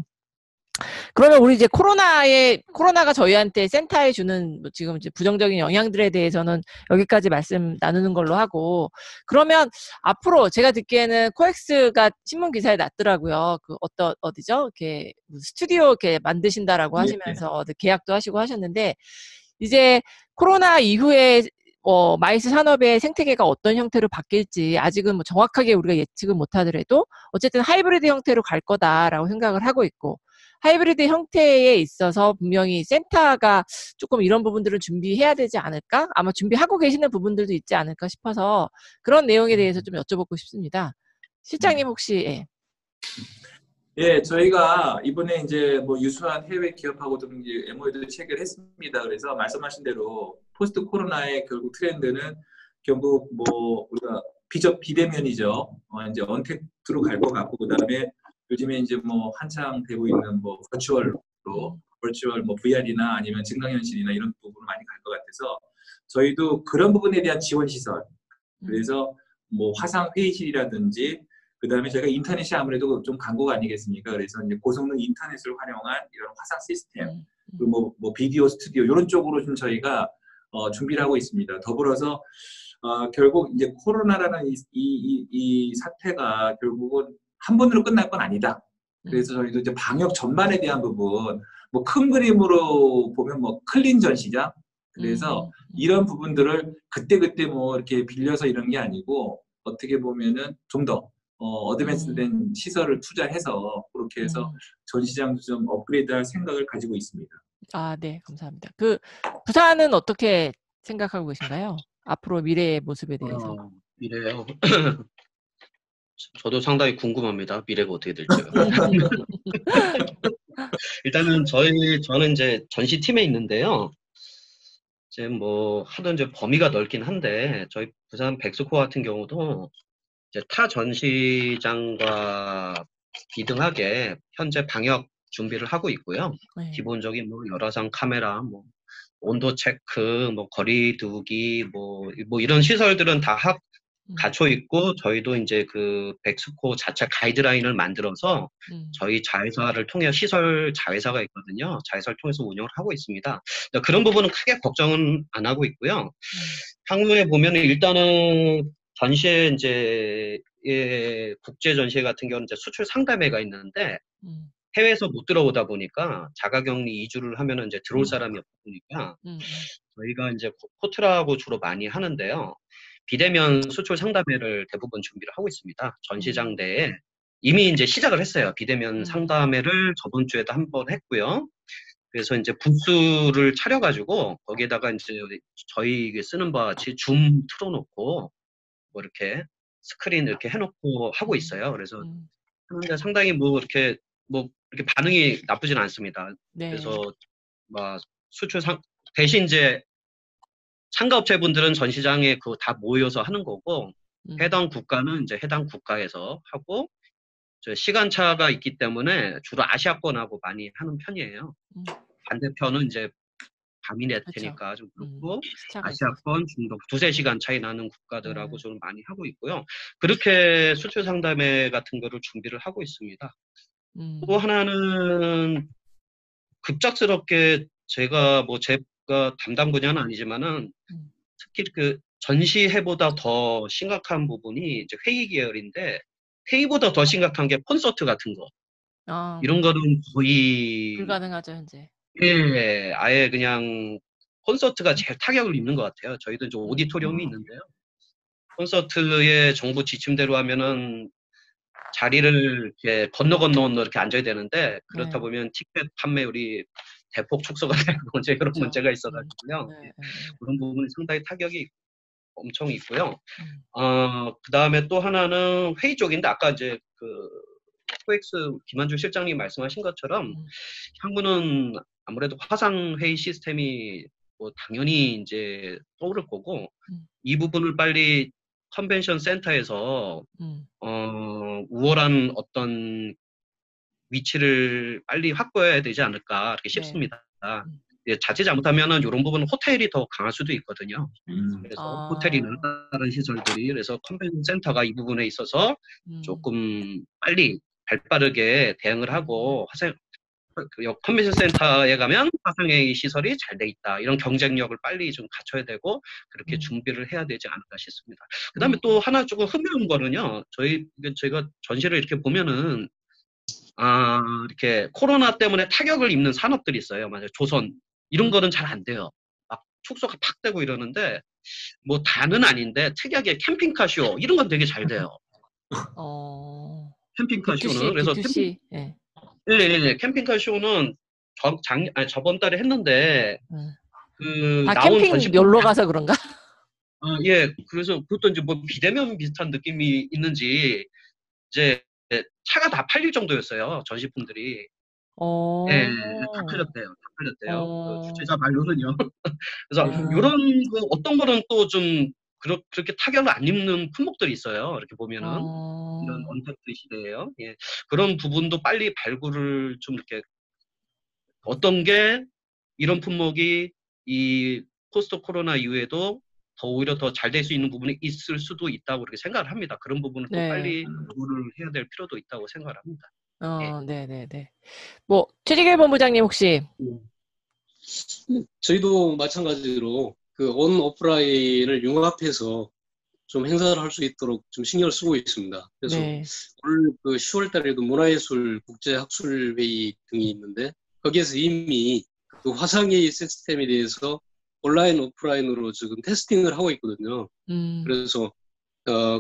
그러면 우리 이제 코로나가 저희한테 센터에 주는 뭐 지금 이제 부정적인 영향들에 대해서는 여기까지 말씀 나누는 걸로 하고, 그러면 앞으로 제가 듣기에는 코엑스가 신문 기사에 났더라고요. 어디죠? 이렇게 스튜디오 이렇게 만드신다라고 하시면서 계약도 하시고 하셨는데, 이제 코로나 이후에 마이스 산업의 생태계가 어떤 형태로 바뀔지 아직은 뭐 정확하게 우리가 예측은 못하더라도 어쨌든 하이브리드 형태로 갈 거다라고 생각을 하고 있고, 하이브리드 형태에 있어서 분명히 센터가 조금 이런 부분들을 준비해야 되지 않을까? 아마 준비하고 계시는 부분들도 있지 않을까 싶어서 그런 내용에 대해서 좀 여쭤보고 싶습니다. 실장님 혹시 예, 저희가 이번에 이제 뭐 유수한 해외 기업하고도 이제 MOU도 체결했습니다. 그래서 말씀하신 대로 포스트 코로나의 결국 트렌드는 결국 뭐 우리가 비대면이죠. 이제 언택트로 갈 것 같고, 그다음에 요즘에 이제 뭐 한창 되고 있는 뭐 버추얼 뭐 VR이나 아니면 증강현실이나 이런 부분으로 많이 갈 것 같아서 저희도 그런 부분에 대한 지원 시설, 그래서 뭐 화상 회의실이라든지, 그 다음에 저희가 인터넷이 아무래도 좀 강국가 아니겠습니까? 그래서 이제 고성능 인터넷을 활용한 이런 화상 시스템, 그리고 뭐 비디오 스튜디오 이런 쪽으로 좀 저희가 준비를 하고 있습니다. 더불어서 결국 이제 코로나라는 이 사태가 결국은 한 번으로 끝날 건 아니다. 그래서 저희도 이제 방역 전반에 대한 부분, 뭐 큰 그림으로 보면 뭐 클린 전시장, 그래서 이런 부분들을 그때 뭐 이렇게 빌려서 이런 게 아니고 어떻게 보면은 좀 더 어드밴스된 시설을 투자해서 그렇게 해서 전시장도 좀 업그레이드할 생각을 가지고 있습니다. 네, 감사합니다. 부산은 어떻게 생각하고 계신가요? 앞으로 미래의 모습에 대해서. 미래요. 저도 상당히 궁금합니다. 미래가 어떻게 될지요. 일단은 저는 이제 전시팀에 있는데요. 이제 뭐 하도 이제 범위가 넓긴 한데, 저희 부산 백스코 같은 경우도 이제 타 전시장과 비등하게 현재 방역 준비를 하고 있고요. 네. 기본적인 뭐 열화상 카메라, 뭐 온도 체크, 뭐 거리 두기, 뭐 이런 시설들은 다 갖춰 있고, 저희도 이제 그 백스코 자체 가이드라인을 만들어서 저희 자회사를 통해 시설 자회사가 있거든요. 자회사를 통해서 운영을 하고 있습니다. 그런 부분은 크게 걱정은 안 하고 있고요. 향후에 보면 일단은 전시회 이제 국제 전시회 같은 경우는 이제 수출 상담회가 있는데 해외에서 못 들어오다 보니까 자가격리 2주를 하면은 이제 들어올 사람이 없으니까 저희가 이제 코트라고 주로 많이 하는데요. 비대면 수출 상담회를 대부분 준비를 하고 있습니다. 전시장 내에 이미 이제 시작을 했어요. 비대면 상담회를 저번 주에도 한번 했고요. 그래서 이제 부스를 차려가지고 거기에다가 이제 저희 쓰는 바와 같이 줌 틀어놓고 뭐 이렇게 스크린 이렇게 해놓고 하고 있어요. 그래서 하는데 상당히 뭐 이렇게 반응이 나쁘진 않습니다. 네. 그래서 막 대신 이제 참가업체분들은 전시장에 그 다 모여서 하는 거고 해당 국가는 이제 해당 국가에서 하고 시간차가 있기 때문에 주로 아시아권하고 많이 하는 편이에요. 반대편은 이제 밤이 테니까 좀 그렇고 아시아권, 중동 2-3시간 차이 나는 국가들하고 좀 많이 하고 있고요. 그렇게 수출 상담회 같은 거를 준비를 하고 있습니다. 또 하나는 급작스럽게 제가 담당 분야는 아니지만은 특히 그 전시회보다 더 심각한 부분이 이제 회의 계열인데 회의보다 더 심각한 게 콘서트 같은 거. 이런 거는 거의 불가능하죠, 현재. 예, 아예 그냥 콘서트가 제일 타격을 입는 것 같아요. 저희도 이제 오디토리움이 있는데요. 콘서트의 정부 지침대로 하면은 자리를 이렇게 건너 이렇게 앉아야 되는데 그렇다 보면 티켓 판매율이 대폭 축소가 되고 이제 그런 문제가 있어가지고요. 그런 부분이 상당히 타격이 엄청 있고요. 그 다음에 또 하나는 회의 쪽인데 아까 이제 그 코엑스 김한주 실장님 말씀하신 것처럼 향후는 아무래도 화상 회의 시스템이 뭐 당연히 이제 떠오를 거고 이 부분을 빨리 컨벤션 센터에서 우월한 어떤 위치를 빨리 확보해야 되지 않을까 이렇게 싶습니다. 예, 자칫 잘못하면은 이런 부분은 호텔이 더 강할 수도 있거든요. 그래서 호텔이나 다른 시설들이 그래서 컨벤션 센터가 이 부분에 있어서 조금 빨리 발빠르게 대응을 하고 컨벤션 센터에 가면 화상회의 시설이 잘 돼 있다. 이런 경쟁력을 빨리 좀 갖춰야 되고 그렇게 준비를 해야 되지 않을까 싶습니다. 그 다음에 또 하나 조금 흥미로운 거는요. 저희가 전시를 이렇게 보면은 이렇게 코로나 때문에 타격을 입는 산업들이 있어요. 맞아요. 조선 이런 거는 잘 안 돼요. 막 축소가 팍 되고 이러는데 뭐 다는 아닌데 특이하게 캠핑카 쇼 이런 건 되게 잘 돼요. 캠핑카 쇼는 그래서 캠핑카 쇼는 저번 달에 했는데 나온 캠핑 놀러 가서 그런가? 예, 그래서 그것도 이제 뭐 비대면 비슷한 느낌이 있는지 이제 차가 다 팔릴 정도였어요. 전시품들이. 예, 다 팔렸대요. 그 주최자 말로는요. 그래서 이런 거 어떤 거는 또 좀 그렇게 타격을 안 입는 품목들이 있어요. 이렇게 보면은 이런 언택트 시대예요. 예, 그런 부분도 빨리 발굴을 좀 이렇게 어떤 게 이런 품목이 이 포스트 코로나 이후에도 오히려 더 잘 될 수 있는 부분이 있을 수도 있다고 그렇게 생각을 합니다. 그런 부분은 또 빨리 연구를 해야 될 필요도 있다고 생각을 합니다. 네네네. 뭐 최지길 본부장님 혹시? 저희도 마찬가지로 그 온 오프라인을 융합해서 좀 행사를 할 수 있도록 좀 신경을 쓰고 있습니다. 그래서 올 그 10월 달에도 문화예술 국제학술회의 등이 있는데 거기에서 이미 그 화상회의 시스템에 대해서 온라인, 오프라인으로 지금 테스팅을 하고 있거든요. 그래서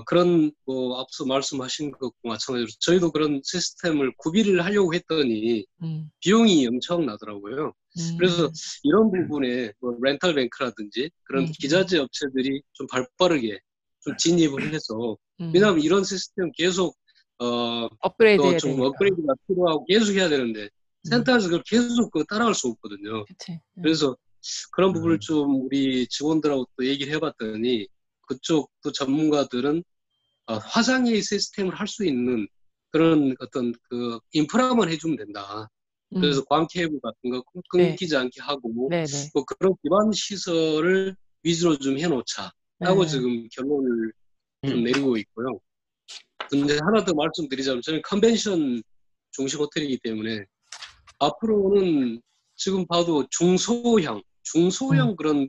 그런 뭐 앞서 말씀하신 것과 마찬가지로 저희도 그런 시스템을 구비를 하려고 했더니 비용이 엄청 나더라고요. 그래서 이런 부분에 뭐 렌탈 뱅크라든지 그런 기자재 업체들이 좀 발빠르게 좀 진입을 해서 왜냐하면 이런 시스템 계속 업그레이드가 필요하고 계속 해야 되는데 센터에서 그걸 계속 따라갈 수 없거든요. 그래서 그런 부분을 좀 우리 직원들하고 또 얘기를 해봤더니 그쪽 또 전문가들은 화상회의 시스템을 할 수 있는 그런 어떤 그 인프라만 해주면 된다. 그래서 광 케이블 같은 거 끊기지 않게 하고 뭐 그런 기반 시설을 위주로 좀 해놓자 하고 지금 결론을 좀 내리고 있고요. 근데 하나 더 말씀드리자면 저는 컨벤션 중심 호텔이기 때문에 앞으로는 지금 봐도 중소형 그런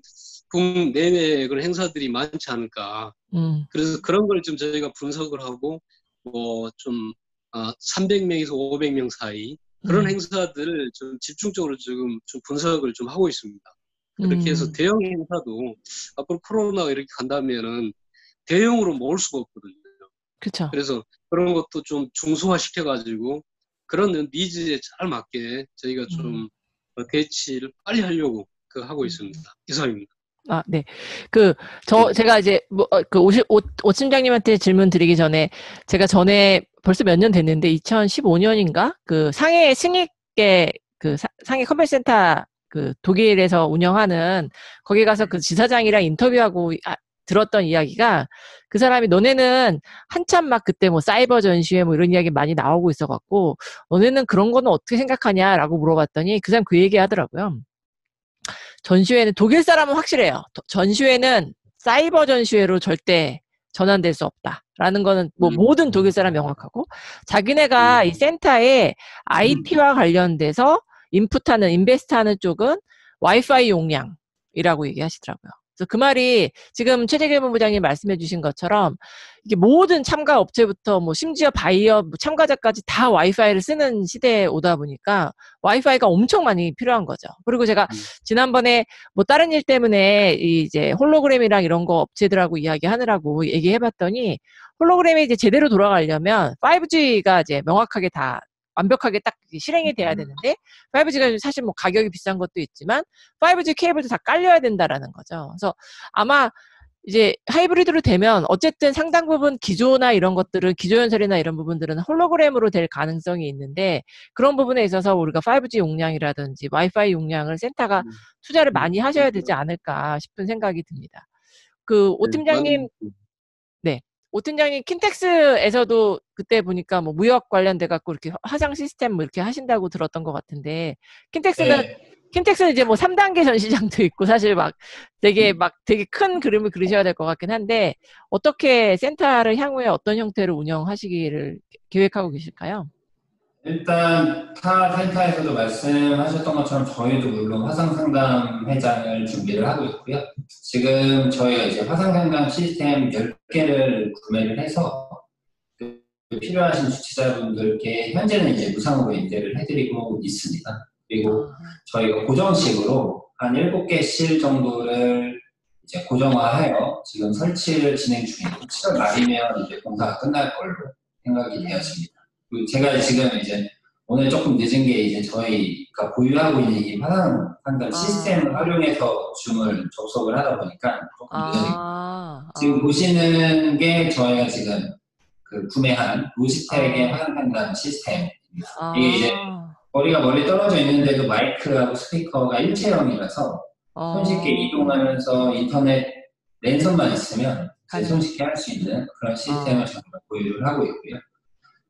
국내외 그런 행사들이 많지 않을까. 그래서 그런 걸 좀 저희가 분석을 하고 뭐 좀 300명에서 500명 사이 그런 행사들을 좀 집중적으로 지금 좀 분석을 좀 하고 있습니다. 그렇게 해서 대형 행사도 앞으로 코로나가 이렇게 간다면은 대형으로 모을 수가 없거든요. 그렇죠. 그래서 그런 것도 좀 중소화 시켜가지고 그런 니즈에 잘 맞게 저희가 좀 대치를 빨리 하려고 하고 있습니다. 이상입니다. 아, 네. 제가 이제, 오 팀장님한테 질문 드리기 전에, 제가 전에 벌써 몇 년 됐는데, 2015년인가? 상해 승익계, 상해 컨벤션센터, 독일에서 운영하는, 거기 가서 지사장이랑 인터뷰하고, 들었던 이야기가, 그 사람이 너네는 한참 막 그때 뭐 사이버 전시회 뭐 이런 이야기 많이 나오고 있어갖고, 너네는 그런 거는 어떻게 생각하냐라고 물어봤더니, 그 사람 그 얘기 하더라고요. 전시회는 독일 사람은 확실해요. 전시회는 사이버 전시회로 절대 전환될 수 없다라는 거는 뭐 모든 독일 사람 명확하고 자기네가 이 센터에 IT와 관련돼서 인베스트하는 쪽은 와이파이 용량이라고 얘기하시더라고요. 그래서 그 말이 지금 최재길 본부장님 말씀해 주신 것처럼 이게 모든 참가 업체부터 뭐 심지어 바이어 참가자까지 다 와이파이를 쓰는 시대에 오다 보니까 와이파이가 엄청 많이 필요한 거죠. 그리고 제가 지난번에 뭐 다른 일 때문에 이제 홀로그램이랑 이런 거 업체들하고 이야기하느라고 얘기해봤더니 홀로그램이 이제 제대로 돌아가려면 5G가 이제 명확하게 다 완벽하게 딱 실행이 돼야 되는데 5G가 사실 뭐 가격이 비싼 것도 있지만 5G 케이블도 다 깔려야 된다라는 거죠. 그래서 아마 이제 하이브리드로 되면 어쨌든 상당 부분 기조나 이런 것들은 기조연설이나 이런 부분들은 홀로그램으로 될 가능성이 있는데 그런 부분에 있어서 우리가 5G 용량이라든지 와이파이 용량을 센터가 투자를 많이 하셔야 되지 않을까 싶은 생각이 듭니다. 오 팀장님 네. 오 팀장님 킨텍스에서도 그때 보니까 뭐 무역 관련돼 갖고 이렇게 화상 시스템 뭐 이렇게 하신다고 들었던 것 같은데 킨텍스는 이제 뭐 3단계 전시장도 있고 사실 되게 큰 그림을 그리셔야 될 것 같긴 한데 어떻게 센터를 향후에 어떤 형태로 운영하시기를 계획하고 계실까요? 일단 타 센터에서도 말씀하셨던 것처럼 저희도 물론 화상상담 회장을 준비를 하고 있고요. 지금 저희가 이제 화상상담 시스템 10개를 구매를 해서 필요하신 주최자분들께 현재는 이제 무상으로 인대를 해드리고 있습니다. 그리고 저희가 고정식으로 한 7개 실 정도를 이제 고정화하여 지금 설치를 진행 중이고 7월 말이면 이제 공사가 끝날 걸로 생각이 되었습니다. 제가 지금 이제 오늘 조금 늦은 게 이제 저희가 보유하고 있는 이 화상 상담 시스템을 활용해서 줌을 접속을 하다 보니까 조금 늦어요. 지금 보시는 게 저희가 지금 구매한 로지텍의 화상 상담 시스템입니다. 이게 이제 거리가 멀리 떨어져 있는데도 마이크하고 스피커가 일체형이라서 손쉽게 이동하면서 인터넷 랜선만 있으면 손쉽게 할 수 있는 그런 시스템을 저희가 보유를 하고 있고요.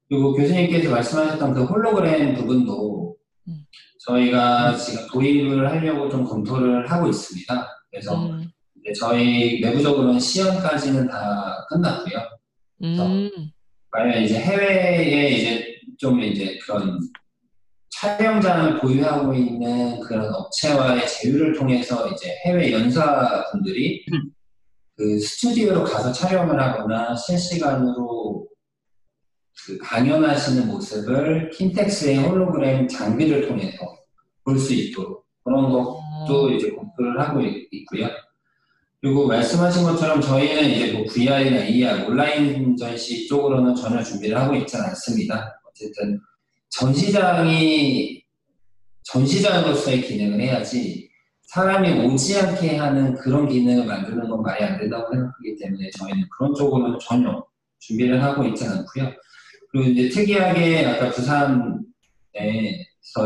그리고 교수님께서 말씀하셨던 그 홀로그램 부분도 저희가 지금 도입을 하려고 좀 검토를 하고 있습니다. 그래서 이제 저희 내부적으로는 시연까지는 다 끝났고요. 그래서 과연 이제 해외에 이제 좀 이제 그런 촬영장을 보유하고 있는 그런 업체와의 제휴를 통해서 이제 해외 연사분들이 그 스튜디오로 가서 촬영을 하거나 실시간으로 강연하시는 모습을 킨텍스의 홀로그램 장비를 통해서 볼 수 있도록 그런 것도 이제 검토를 하고 있고요. 그리고 말씀하신 것처럼 저희는 이제 뭐 VR이나 AR, 온라인 전시 쪽으로는 전혀 준비를 하고 있지는 않습니다. 어쨌든 전시장으로서의 기능을 해야지 사람이 오지 않게 하는 그런 기능을 만드는 건 말이 안 된다고 생각하기 때문에 저희는 그런 쪽으로는 전혀 준비를 하고 있지는 않고요. 그리고 이제 특이하게 아까 부산에서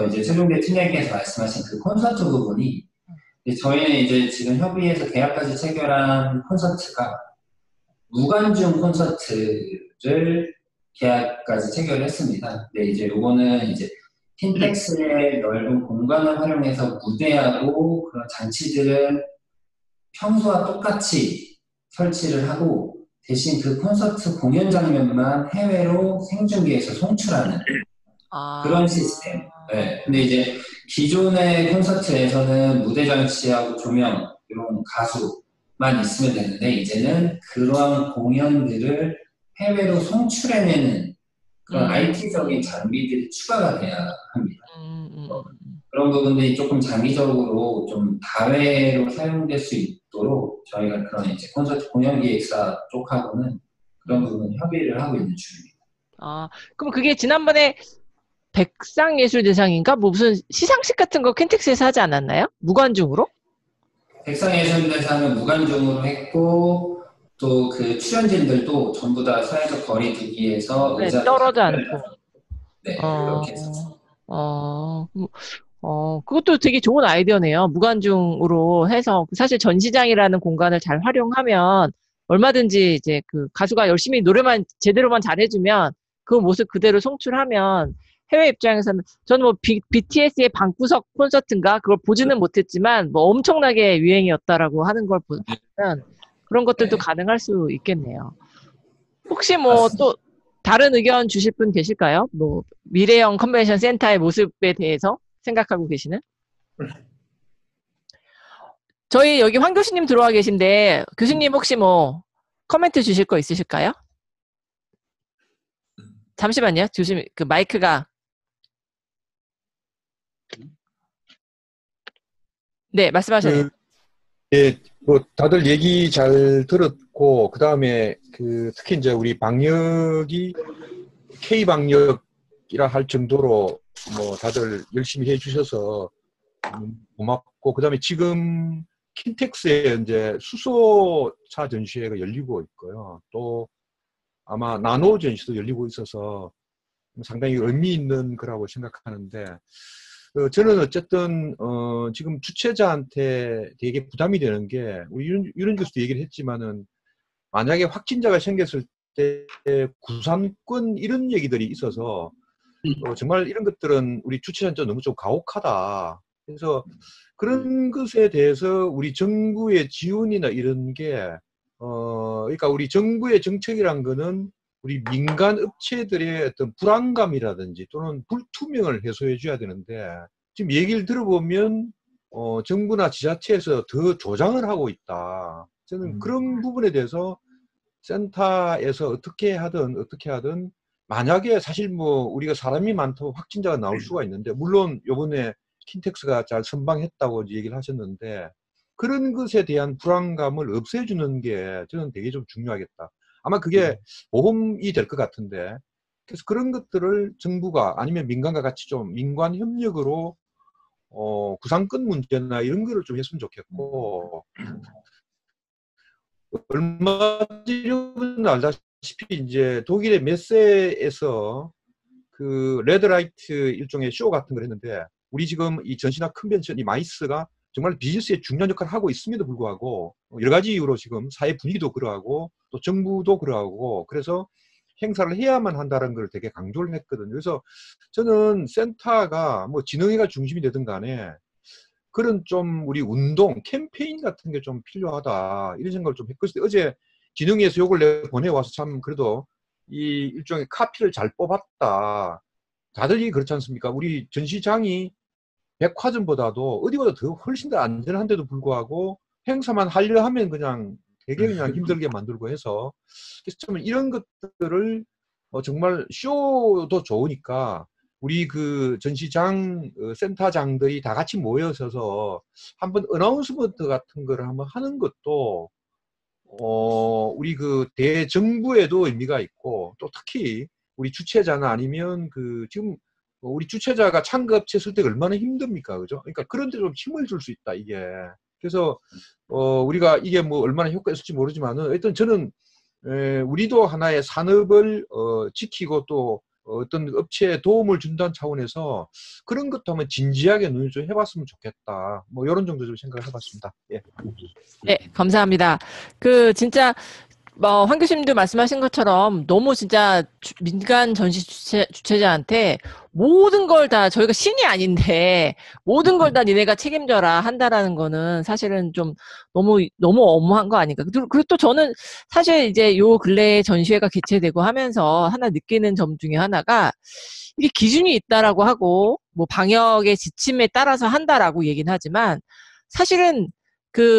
이제 세종대 팀장님께서 말씀하신 그 콘서트 부분이 저희는 이제 지금 협의해서 계약까지 체결한 콘서트가 무관중 콘서트를 계약까지 체결했습니다. 네, 이제 요거는 이제 킨텍스의 넓은 공간을 활용해서 무대하고 그런 장치들을 평소와 똑같이 설치를 하고 대신 그 콘서트 공연 장면만 해외로 생중계해서 송출하는 그런 시스템. 네. 근데 이제 기존의 콘서트에서는 무대 장치하고 조명, 이런 가수만 있으면 되는데 이제는 그러한 공연들을 해외로 송출해내는 그런 IT적인 장비들이 추가가 돼야 합니다. 그런 부분들이 조금 장기적으로 좀 다회로 사용될 수 있도록 저희가 그런 이제 콘서트 공연 기획사 쪽하고는 그런 부분 협의를 하고 있는 중입니다. 아, 그럼 그게 지난번에 백상예술대상인가? 뭐 무슨 시상식 같은 거 킨텍스에서 하지 않았나요? 무관중으로? 백상예술대상은 무관중으로 했고 또 그 출연진들도 전부 다 사회적 거리 두기에서 네, 떨어져 않고. 네, 그렇게 했었어요. 그것도 되게 좋은 아이디어네요. 무관중으로 해서 사실 전시장이라는 공간을 잘 활용하면 얼마든지 이제 그 가수가 열심히 노래만 제대로만 잘해주면 그 모습 그대로 송출하면 해외 입장에서는 저는 뭐 BTS의 방구석 콘서트인가 그걸 보지는 못했지만 뭐 엄청나게 유행이었다라고 하는 걸 보면 그런 것들도 가능할 수 있겠네요. 혹시 뭐 또 다른 의견 주실 분 계실까요? 뭐 미래형 컨벤션 센터의 모습에 대해서 생각하고 계시는? 저희 여기 황 교수님 들어와 계신데 교수님 혹시 뭐 코멘트 주실 거 있으실까요? 잠시만요. 조심 그 마이크가 네 말씀하셔요. 예, 뭐 다들 얘기 잘 들었고 그 다음에 그 특히 이제 우리 방역이 K 방역이라 할 정도로 뭐 다들 열심히 해주셔서 고맙고 그 다음에 지금 킨텍스에 이제 수소차 전시회가 열리고 있고요. 또 아마 나노 전시도 열리고 있어서 상당히 의미 있는 거라고 생각하는데 저는 어쨌든 지금 주최자한테 되게 부담이 되는 게 우리 유른 교수도 얘기를 했지만은 만약에 확진자가 생겼을 때 구상권 이런 얘기들이 있어서 정말 이런 것들은 우리 주최자한테 너무 좀 가혹하다. 그래서 그런 것에 대해서 우리 정부의 지원이나 이런 게 그러니까 우리 정부의 정책이란 거는 우리 민간 업체들의 어떤 불안감이라든지 또는 불투명을 해소해 줘야 되는데 지금 얘기를 들어보면 정부나 지자체에서 더 조장을 하고 있다. 저는 그런 부분에 대해서 센터에서 어떻게 하든 만약에 사실 뭐 우리가 사람이 많다고 확진자가 나올 수가 있는데 물론 요번에 킨텍스가 잘 선방했다고 얘기를 하셨는데 그런 것에 대한 불안감을 없애주는 게 저는 되게 좀 중요하겠다. 아마 그게 보험이 될 것 같은데 그래서 그런 것들을 정부가 아니면 민간과 같이 좀 민관 협력으로 구상권 문제나 이런 거를 좀 했으면 좋겠고 얼마 전에 알다시피 이제 독일의 메세에서 그 레드라이트 일종의 쇼 같은 걸 했는데 우리 지금 이 전시나 컨벤션 이 마이스가 정말 비즈니스에 중요한 역할을 하고 있음에도 불구하고 여러 가지 이유로 지금 사회 분위기도 그러하고 또 정부도 그러하고 그래서 행사를 해야만 한다는 걸 되게 강조를 했거든요. 그래서 저는 센터가 뭐 진흥회가 중심이 되든 간에 그런 좀 우리 운동 캠페인 같은 게 좀 필요하다 이런 생각을 좀 했거든요. 어제 진흥회에서 요걸 내가 보내와서 참 그래도 이 일종의 카피를 잘 뽑았다. 다들 이 그렇지 않습니까? 우리 전시장이 백화점보다도 어디보다 더 훨씬 더 안전한데도 불구하고 행사만 하려 하면 그냥 되게 그냥 힘들게 만들고 해서 그래서 좀 이런 것들을 정말 쇼도 좋으니까 우리 그 전시장 센터장들이 다 같이 모여서서 한번 어나운스먼트 같은 거를 한번 하는 것도 우리 그 대정부에도 의미가 있고 또 특히 우리 주최자나 아니면 그 지금 우리 주최자가 창급체 쓸 때가 얼마나 힘듭니까, 그죠? 그러니까 그런 데 좀 힘을 줄 수 있다 이게. 그래서 우리가 이게 뭐 얼마나 효과가 있을지 모르지만은 일단 저는 우리도 하나의 산업을 지키고 또 어떤 업체에 도움을 준다는 차원에서 그런 것도 한번 진지하게 논의 좀 해봤으면 좋겠다. 뭐 이런 정도 좀 생각을 해봤습니다. 예. 네, 감사합니다. 그 진짜 황 교수님도 말씀하신 것처럼 너무 진짜 민간 전시 주최자한테 모든 걸 다 저희가 신이 아닌데 모든 걸 다 니네가 책임져라 한다라는 거는 사실은 좀 너무 엄무한 거 아닌가. 그리고 또 저는 사실 이제 요 근래에 전시회가 개최되고 하면서 하나 느끼는 점 중에 하나가 이게 기준이 있다라고 하고 뭐 방역의 지침에 따라서 한다라고 얘기는 하지만 사실은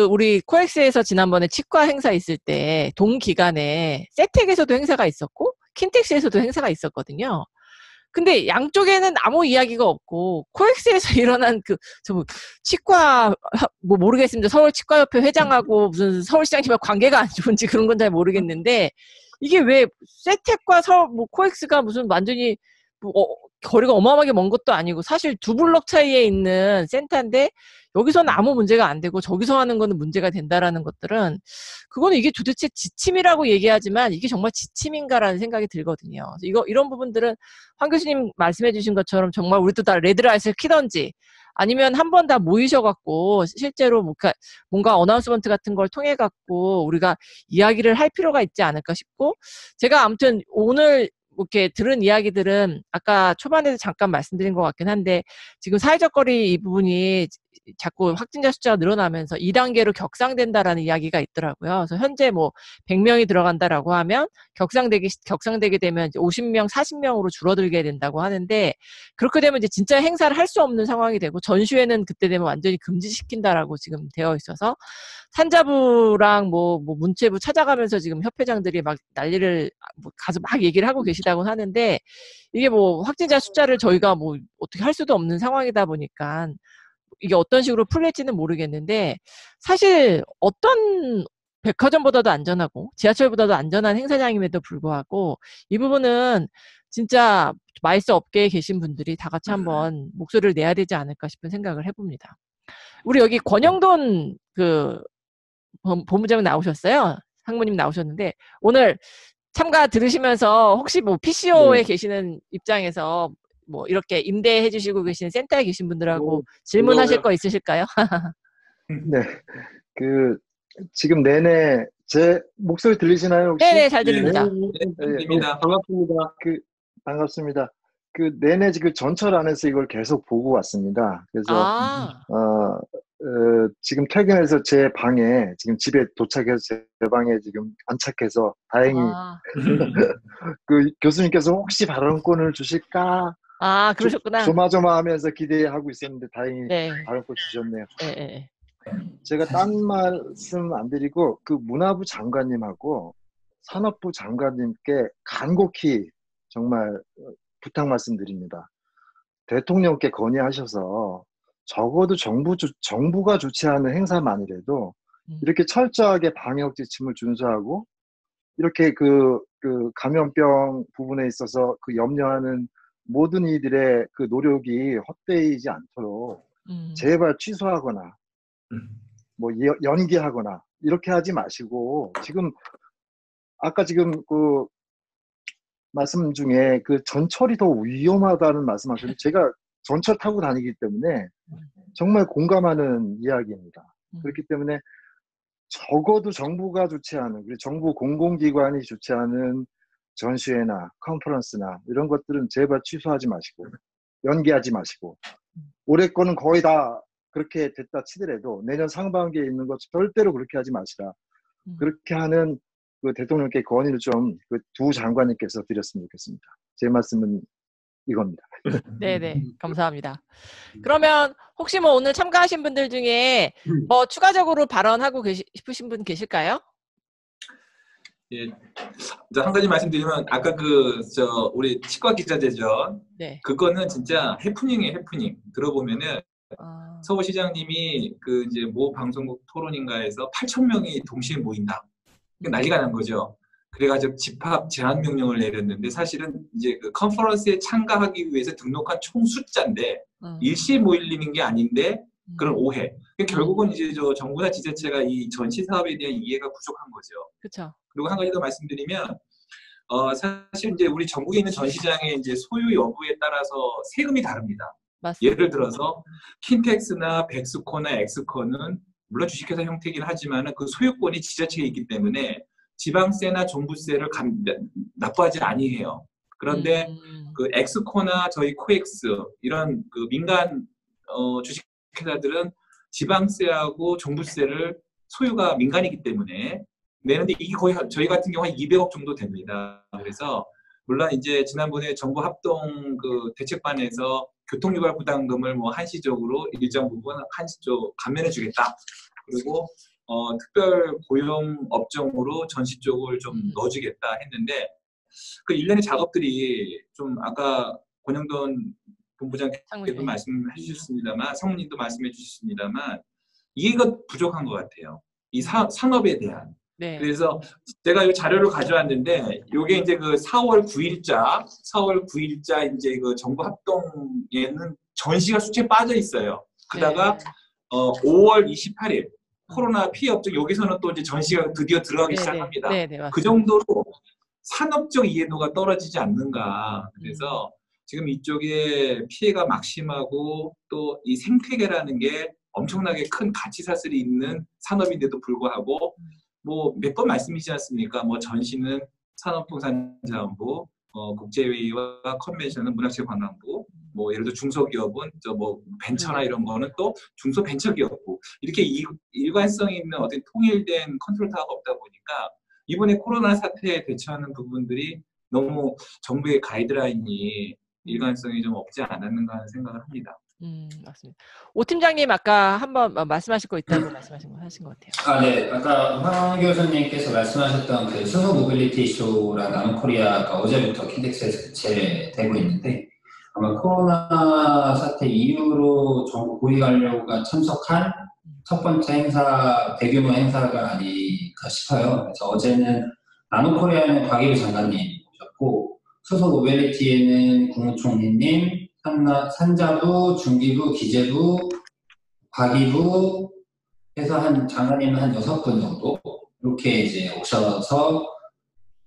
우리 코엑스에서 지난번에 치과 행사 있을 때 동기간에 세텍에서도 행사가 있었고 킨텍스에서도 행사가 있었거든요. 근데 양쪽에는 아무 이야기가 없고 코엑스에서 일어난 치과 뭐 모르겠습니다. 서울치과협회 회장하고 무슨 서울시장님과 관계가 안 좋은지 그런 건 잘 모르겠는데 이게 왜 세텍과 코엑스가 무슨 완전히 거리가 어마어마하게 먼 것도 아니고 사실 두 블럭 차이에 있는 센터인데 여기서는 아무 문제가 안 되고 저기서 하는 거는 문제가 된다라는 것들은 그거는 이게 도대체 지침이라고 얘기하지만 이게 정말 지침인가라는 생각이 들거든요. 이런 부분들은 황 교수님 말씀해 주신 것처럼 정말 우리도 다 레드라이트를 키던지 아니면 한 번 다 모이셔갖고 실제로 뭔가 어나운스먼트 같은 걸 통해갖고 우리가 이야기를 할 필요가 있지 않을까 싶고 제가 아무튼 오늘 이렇게 들은 이야기들은 아까 초반에도 잠깐 말씀드린 것 같긴 한데 지금 사회적 거리 이 부분이 자꾸 확진자 숫자가 늘어나면서 2단계로 격상된다라는 이야기가 있더라고요. 그래서 현재 뭐 100명이 들어간다라고 하면 격상되게 되면 이제 50명, 40명으로 줄어들게 된다고 하는데 그렇게 되면 이제 진짜 행사를 할 수 없는 상황이 되고 전시회는 그때 되면 완전히 금지시킨다라고 지금 되어 있어서 산자부랑 뭐 문체부 찾아가면서 지금 협회장들이 막 난리를 가서 막 얘기를 하고 계시다고 하는데 이게 뭐 확진자 숫자를 저희가 뭐 어떻게 할 수도 없는 상황이다 보니까 이게 어떤 식으로 풀릴지는 모르겠는데 사실 어떤 백화점보다도 안전하고 지하철보다도 안전한 행사장임에도 불구하고 이 부분은 진짜 마이스 업계에 계신 분들이 다 같이 한번 목소리를 내야 되지 않을까 싶은 생각을 해봅니다. 우리 여기 권영돈 본부장 나오셨어요. 상무님 나오셨는데 오늘 참가 들으시면서 혹시 뭐 PCO에 계시는 입장에서 뭐 이렇게 임대해 주시고 계신 센터에 계신 분들하고 질문하실 거 있으실까요? 네. 지금 내내 제 목소리 들리시나요, 혹시? 네네, 잘 들립니다. 네, 들립니다. 반갑습니다. 반갑습니다. 내내 지금 전철 안에서 이걸 계속 보고 왔습니다. 그래서 지금 퇴근해서 제 방에 지금 집에 도착해서 제 방에 지금 안착해서 다행히 교수님께서 혹시 발언권을 주실까? 그러셨구나. 조마조마하면서 기대하고 있었는데 다행히 네. 발언권 주셨네요. 네. 제가 딴 말씀 안 드리고 문화부 장관님하고 산업부 장관님께 간곡히 정말 부탁 말씀드립니다. 대통령께 건의하셔서 적어도 정부가 주최하는 행사만이라도 이렇게 철저하게 방역 지침을 준수하고 이렇게 감염병 부분에 있어서 염려하는 모든 이들의 노력이 헛되이지 않도록 제발 취소하거나 뭐 연기하거나 이렇게 하지 마시고 지금 아까 지금 말씀 중에 전철이 더 위험하다는 말씀하셨는데 제가 전철 타고 다니기 때문에 정말 공감하는 이야기입니다. 그렇기 때문에 적어도 정부가 주최하는 그리고 정부 공공기관이 주최하는 전시회나 컨퍼런스나 이런 것들은 제발 취소하지 마시고 연기하지 마시고 올해 거는 거의 다 그렇게 됐다 치더라도 내년 상반기에 있는 것 절대로 그렇게 하지 마시라. 그렇게 하는 대통령께 건의를 좀 두 장관님께서 드렸으면 좋겠습니다. 제 말씀은 이겁니다. 네네, 감사합니다. 그러면 혹시 뭐 오늘 참가하신 분들 중에 뭐 추가적으로 발언하고 싶으신 분 계실까요? 예, 한 가지 말씀드리면 아까 우리 치과 기자재전 그거는 진짜 해프닝이에요, 해프닝. 들어보면은 서울시장님이 이제 모 방송국 토론인가에서 8,000명이 동시에 모인다. 난리가 난 거죠. 그래가지고 집합 제한 명령을 내렸는데 사실은 이제 컨퍼런스에 참가하기 위해서 등록한 총 숫자인데 일시에 모이는 게 아닌데 그런 오해. 결국은 이제 정부나 지자체가 이 전시 사업에 대한 이해가 부족한 거죠. 그렇죠. 그리고 한 가지 더 말씀드리면 사실 이제 우리 전국에 있는 전시장의 이제 소유 여부에 따라서 세금이 다릅니다. 맞습니다. 예를 들어서 킨텍스나 백스코나 엑스코는 물론 주식회사 형태이긴 하지만 그 소유권이 지자체에 있기 때문에 지방세나 종부세를 납부하지 아니해요. 그런데 그 엑스코나 저희 코엑스 이런 그 민간 주식회사들은 지방세하고 종부세를 소유가 민간이기 때문에 내는데 이게 거의 저희 같은 경우 한 200억 정도 됩니다. 그래서 물론 이제 지난번에 정부 합동 그 대책반에서 교통유발 부담금을 뭐 한시적으로 일정 부분 한시적 감면해주겠다. 그리고 특별 고용 업종으로 전시 쪽을 좀 넣어주겠다 했는데 그 일련의 작업들이 좀 아까 권영돈 본부장께도 말씀해 주셨습니다만 성우님도 말씀해 주셨습니다만 이해가 부족한 것 같아요. 이 산업에 대한. 네. 그래서 제가 이 자료를 가져왔는데 이게 이제 그 4월 9일자 이제 그 정부 합동에는 전시가 수치에 빠져 있어요. 그러다가 5월 28일 코로나 피해 업종 여기서는 또 이제 전시가 드디어 들어가기 시작합니다. 그 정도로 산업적 이해도가 떨어지지 않는가. 그래서 지금 이쪽에 피해가 막심하고 또 이 생태계라는 게 엄청나게 큰 가치 사슬이 있는 산업인데도 불구하고 뭐 몇 번 말씀이시지 않습니까? 뭐 전시는 산업통상자원부, 국제회의와 컨벤션은 문화체육관광부, 뭐 예를 들어 중소기업은 저 뭐 벤처나 이런 거는 또 중소벤처기업부 이렇게 일관성 있는 어떤 통일된 컨트롤 타워가 없다 보니까 이번에 코로나 사태에 대처하는 부분들이 너무 정부의 가이드라인이 일관성이 좀 없지 않았는가 하는 생각을 합니다. 맞습니다. 오 팀장님 아까 한번 말씀하실 거 있다고 하신 것 같아요. 네. 아까 황 교수님께서 말씀하셨던 그 수소 모빌리티 쇼랑 남코리아가 어제부터 킨텍스에서 개최되고 있는데 아마 코로나 사태 이후로 정부 고위관료가 참석한 첫 번째 행사, 대규모 행사가 아닐까 싶어요. 그래서 어제는 나노코리아는 곽일우 장관님 오셨고 수소 모빌리티에는 국무총리님, 산자부, 중기부, 기재부, 과기부 해서 장관님은 한 6분 정도 이렇게 이제 오셔서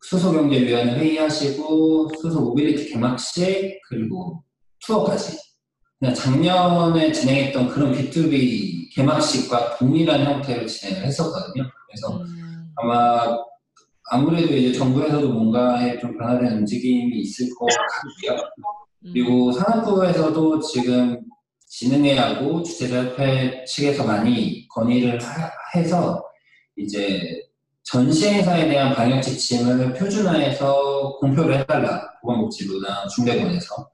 수소경제위원회 회의하시고 수소 모빌리티 개막식 그리고 투어까지 그냥 작년에 진행했던 그런 B2B 개막식과 동일한 형태로 진행을 했었거든요. 그래서 아마 아무래도 이제 정부에서도 뭔가에 좀 변화된 움직임이 있을 것 같고요. 그리고 산업부에서도 지금 진흥회하고 주최자협회 측에서 많이 건의를 해서 이제 전시행사에 대한 방역 지침을 표준화해서 공표를 해달라. 보건복지부나 중대본에서.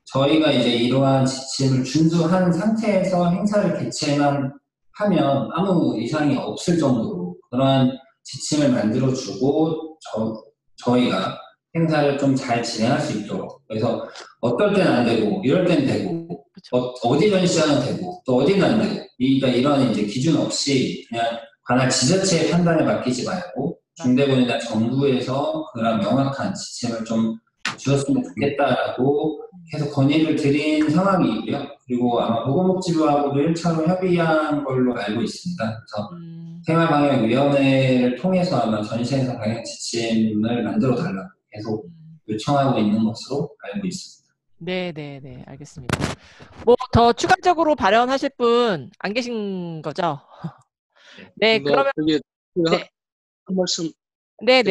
저희가 이제 이러한 지침을 준수한 상태에서 행사를 개최만 하면 아무 이상이 없을 정도로 그러한 지침을 만들어주고 저희가 행사를 좀 잘 진행할 수 있도록. 그래서 어떨 때는 안 되고 이럴 때는 되고 어디 전시하는 되고 또 어디는 안 되고 그러니까 이런 이제 기준 없이 그냥 관할 지자체의 판단에 맡기지 말고 중대본이나 정부에서 그런 명확한 지침을 좀 주셨으면 좋겠다라고 계속 건의를 드린 상황이고요. 그리고 아마 보건복지부하고도 1차로 협의한 걸로 알고 있습니다. 그래서 생활방역위원회를 통해서 아마 전시행사 방역 지침을 만들어 달라고 계속 요청하고 있는 것으로 알고 있습니다. 네, 알겠습니다. 뭐 더 추가적으로 발언하실 분 안 계신 거죠? 네, 그러면 한 말씀 네.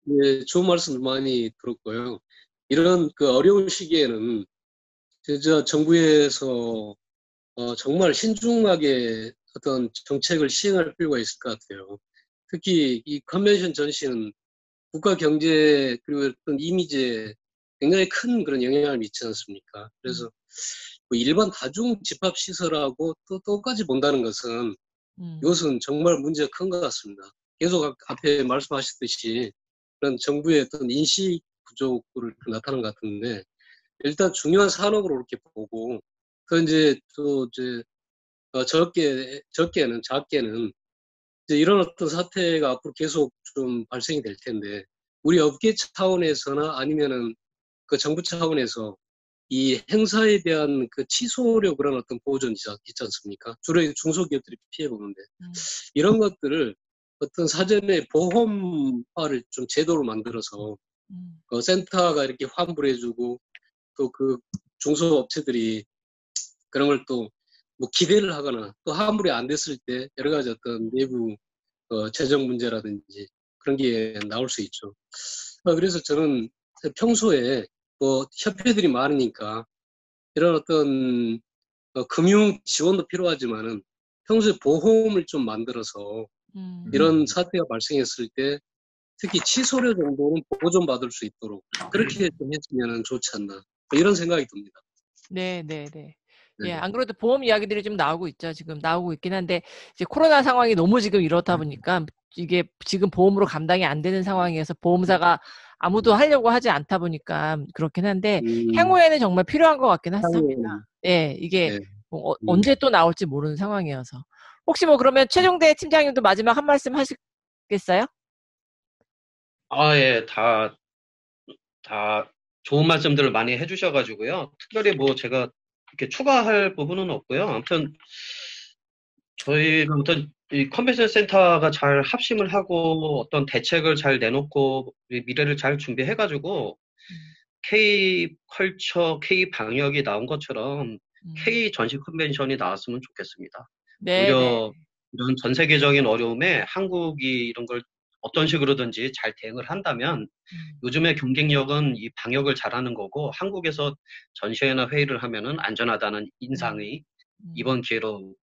네, 좋은 말씀 많이 들었고요. 이런 그 어려운 시기에는 진짜 정부에서 정말 신중하게 어떤 정책을 시행할 필요가 있을 것 같아요. 특히 이 컨벤션 전시는 국가 경제 그리고 어떤 이미지에 굉장히 큰 그런 영향을 미치지 않습니까? 그래서 뭐 일반 다중 집합 시설하고 또 똑같이 본다는 것은 이것은 정말 문제가 큰 것 같습니다. 계속 앞에 말씀하셨듯이 그런 정부의 어떤 인식 부족을 나타나는 것 같은데 일단 중요한 산업으로 이렇게 보고 그 이제 또 이제 작게는 이제 이런 어떤 사태가 앞으로 계속 좀 발생이 될 텐데 우리 업계 차원에서나 아니면은 그 정부 차원에서 이 행사에 대한 그 취소료 그런 어떤 보존이 있지 않습니까? 주로 중소기업들이 피해 보는데 이런 것들을 어떤 사전에 보험화를 좀 제도를 만들어서 센터가 이렇게 환불해주고 또 그 중소업체들이 그런 걸 또 뭐 기대를 하거나 또 환불이 안 됐을 때 여러 가지 어떤 내부 재정 문제라든지 그런 게 나올 수 있죠. 그래서 저는 평소에 뭐 협회들이 많으니까 이런 어떤 금융 지원도 필요하지만은 평소에 보험을 좀 만들어서 이런 사태가 발생했을 때 특히 취소료 정도는 보존받을 수 있도록 그렇게 좀 했으면 좋지 않나 이런 생각이 듭니다. 네. 예, 안 그래도 보험 이야기들이 좀 나오고 있죠. 지금 나오고 있긴 한데 이제 코로나 상황이 너무 지금 이렇다 보니까 이게 지금 보험으로 감당이 안 되는 상황이어서 보험사가 아무도 하려고 하지 않다 보니까 그렇긴 한데 향후에는 정말 필요한 것 같긴 합니다. 예, 이게 뭐 언제 또 나올지 모르는 상황이어서. 혹시 뭐 그러면 최종대 팀장님도 마지막 한 말씀 하시겠어요? 예, 다 좋은 말씀들을 많이 해주셔가지고요. 특별히 뭐 제가 이렇게 추가할 부분은 없고요. 아무튼 저희가 어떤 이 컨벤션 센터가 잘 합심을 하고 어떤 대책을 잘 내놓고 미래를 잘 준비해가지고 K 컬처, K 방역이 나온 것처럼 K 전시 컨벤션이 나왔으면 좋겠습니다. 네. 오히려 이런 전 세계적인 어려움에 한국이 이런 걸 어떤 식으로든지 잘 대응을 한다면 요즘의 경쟁력은 이 방역을 잘하는 거고 한국에서 전시회나 회의를 하면은 안전하다는 인상이 이번 기회로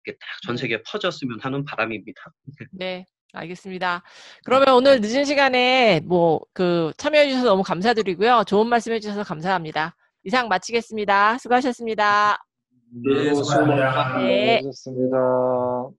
딱 전 세계에 퍼졌으면 하는 바람입니다. 네, 알겠습니다. 그러면 오늘 늦은 시간에 뭐 참여해 주셔서 너무 감사드리고요. 좋은 말씀 해주셔서 감사합니다. 이상 마치겠습니다. 수고하셨습니다. 네, 수고하셨습니다. 네. 수고하셨습니다.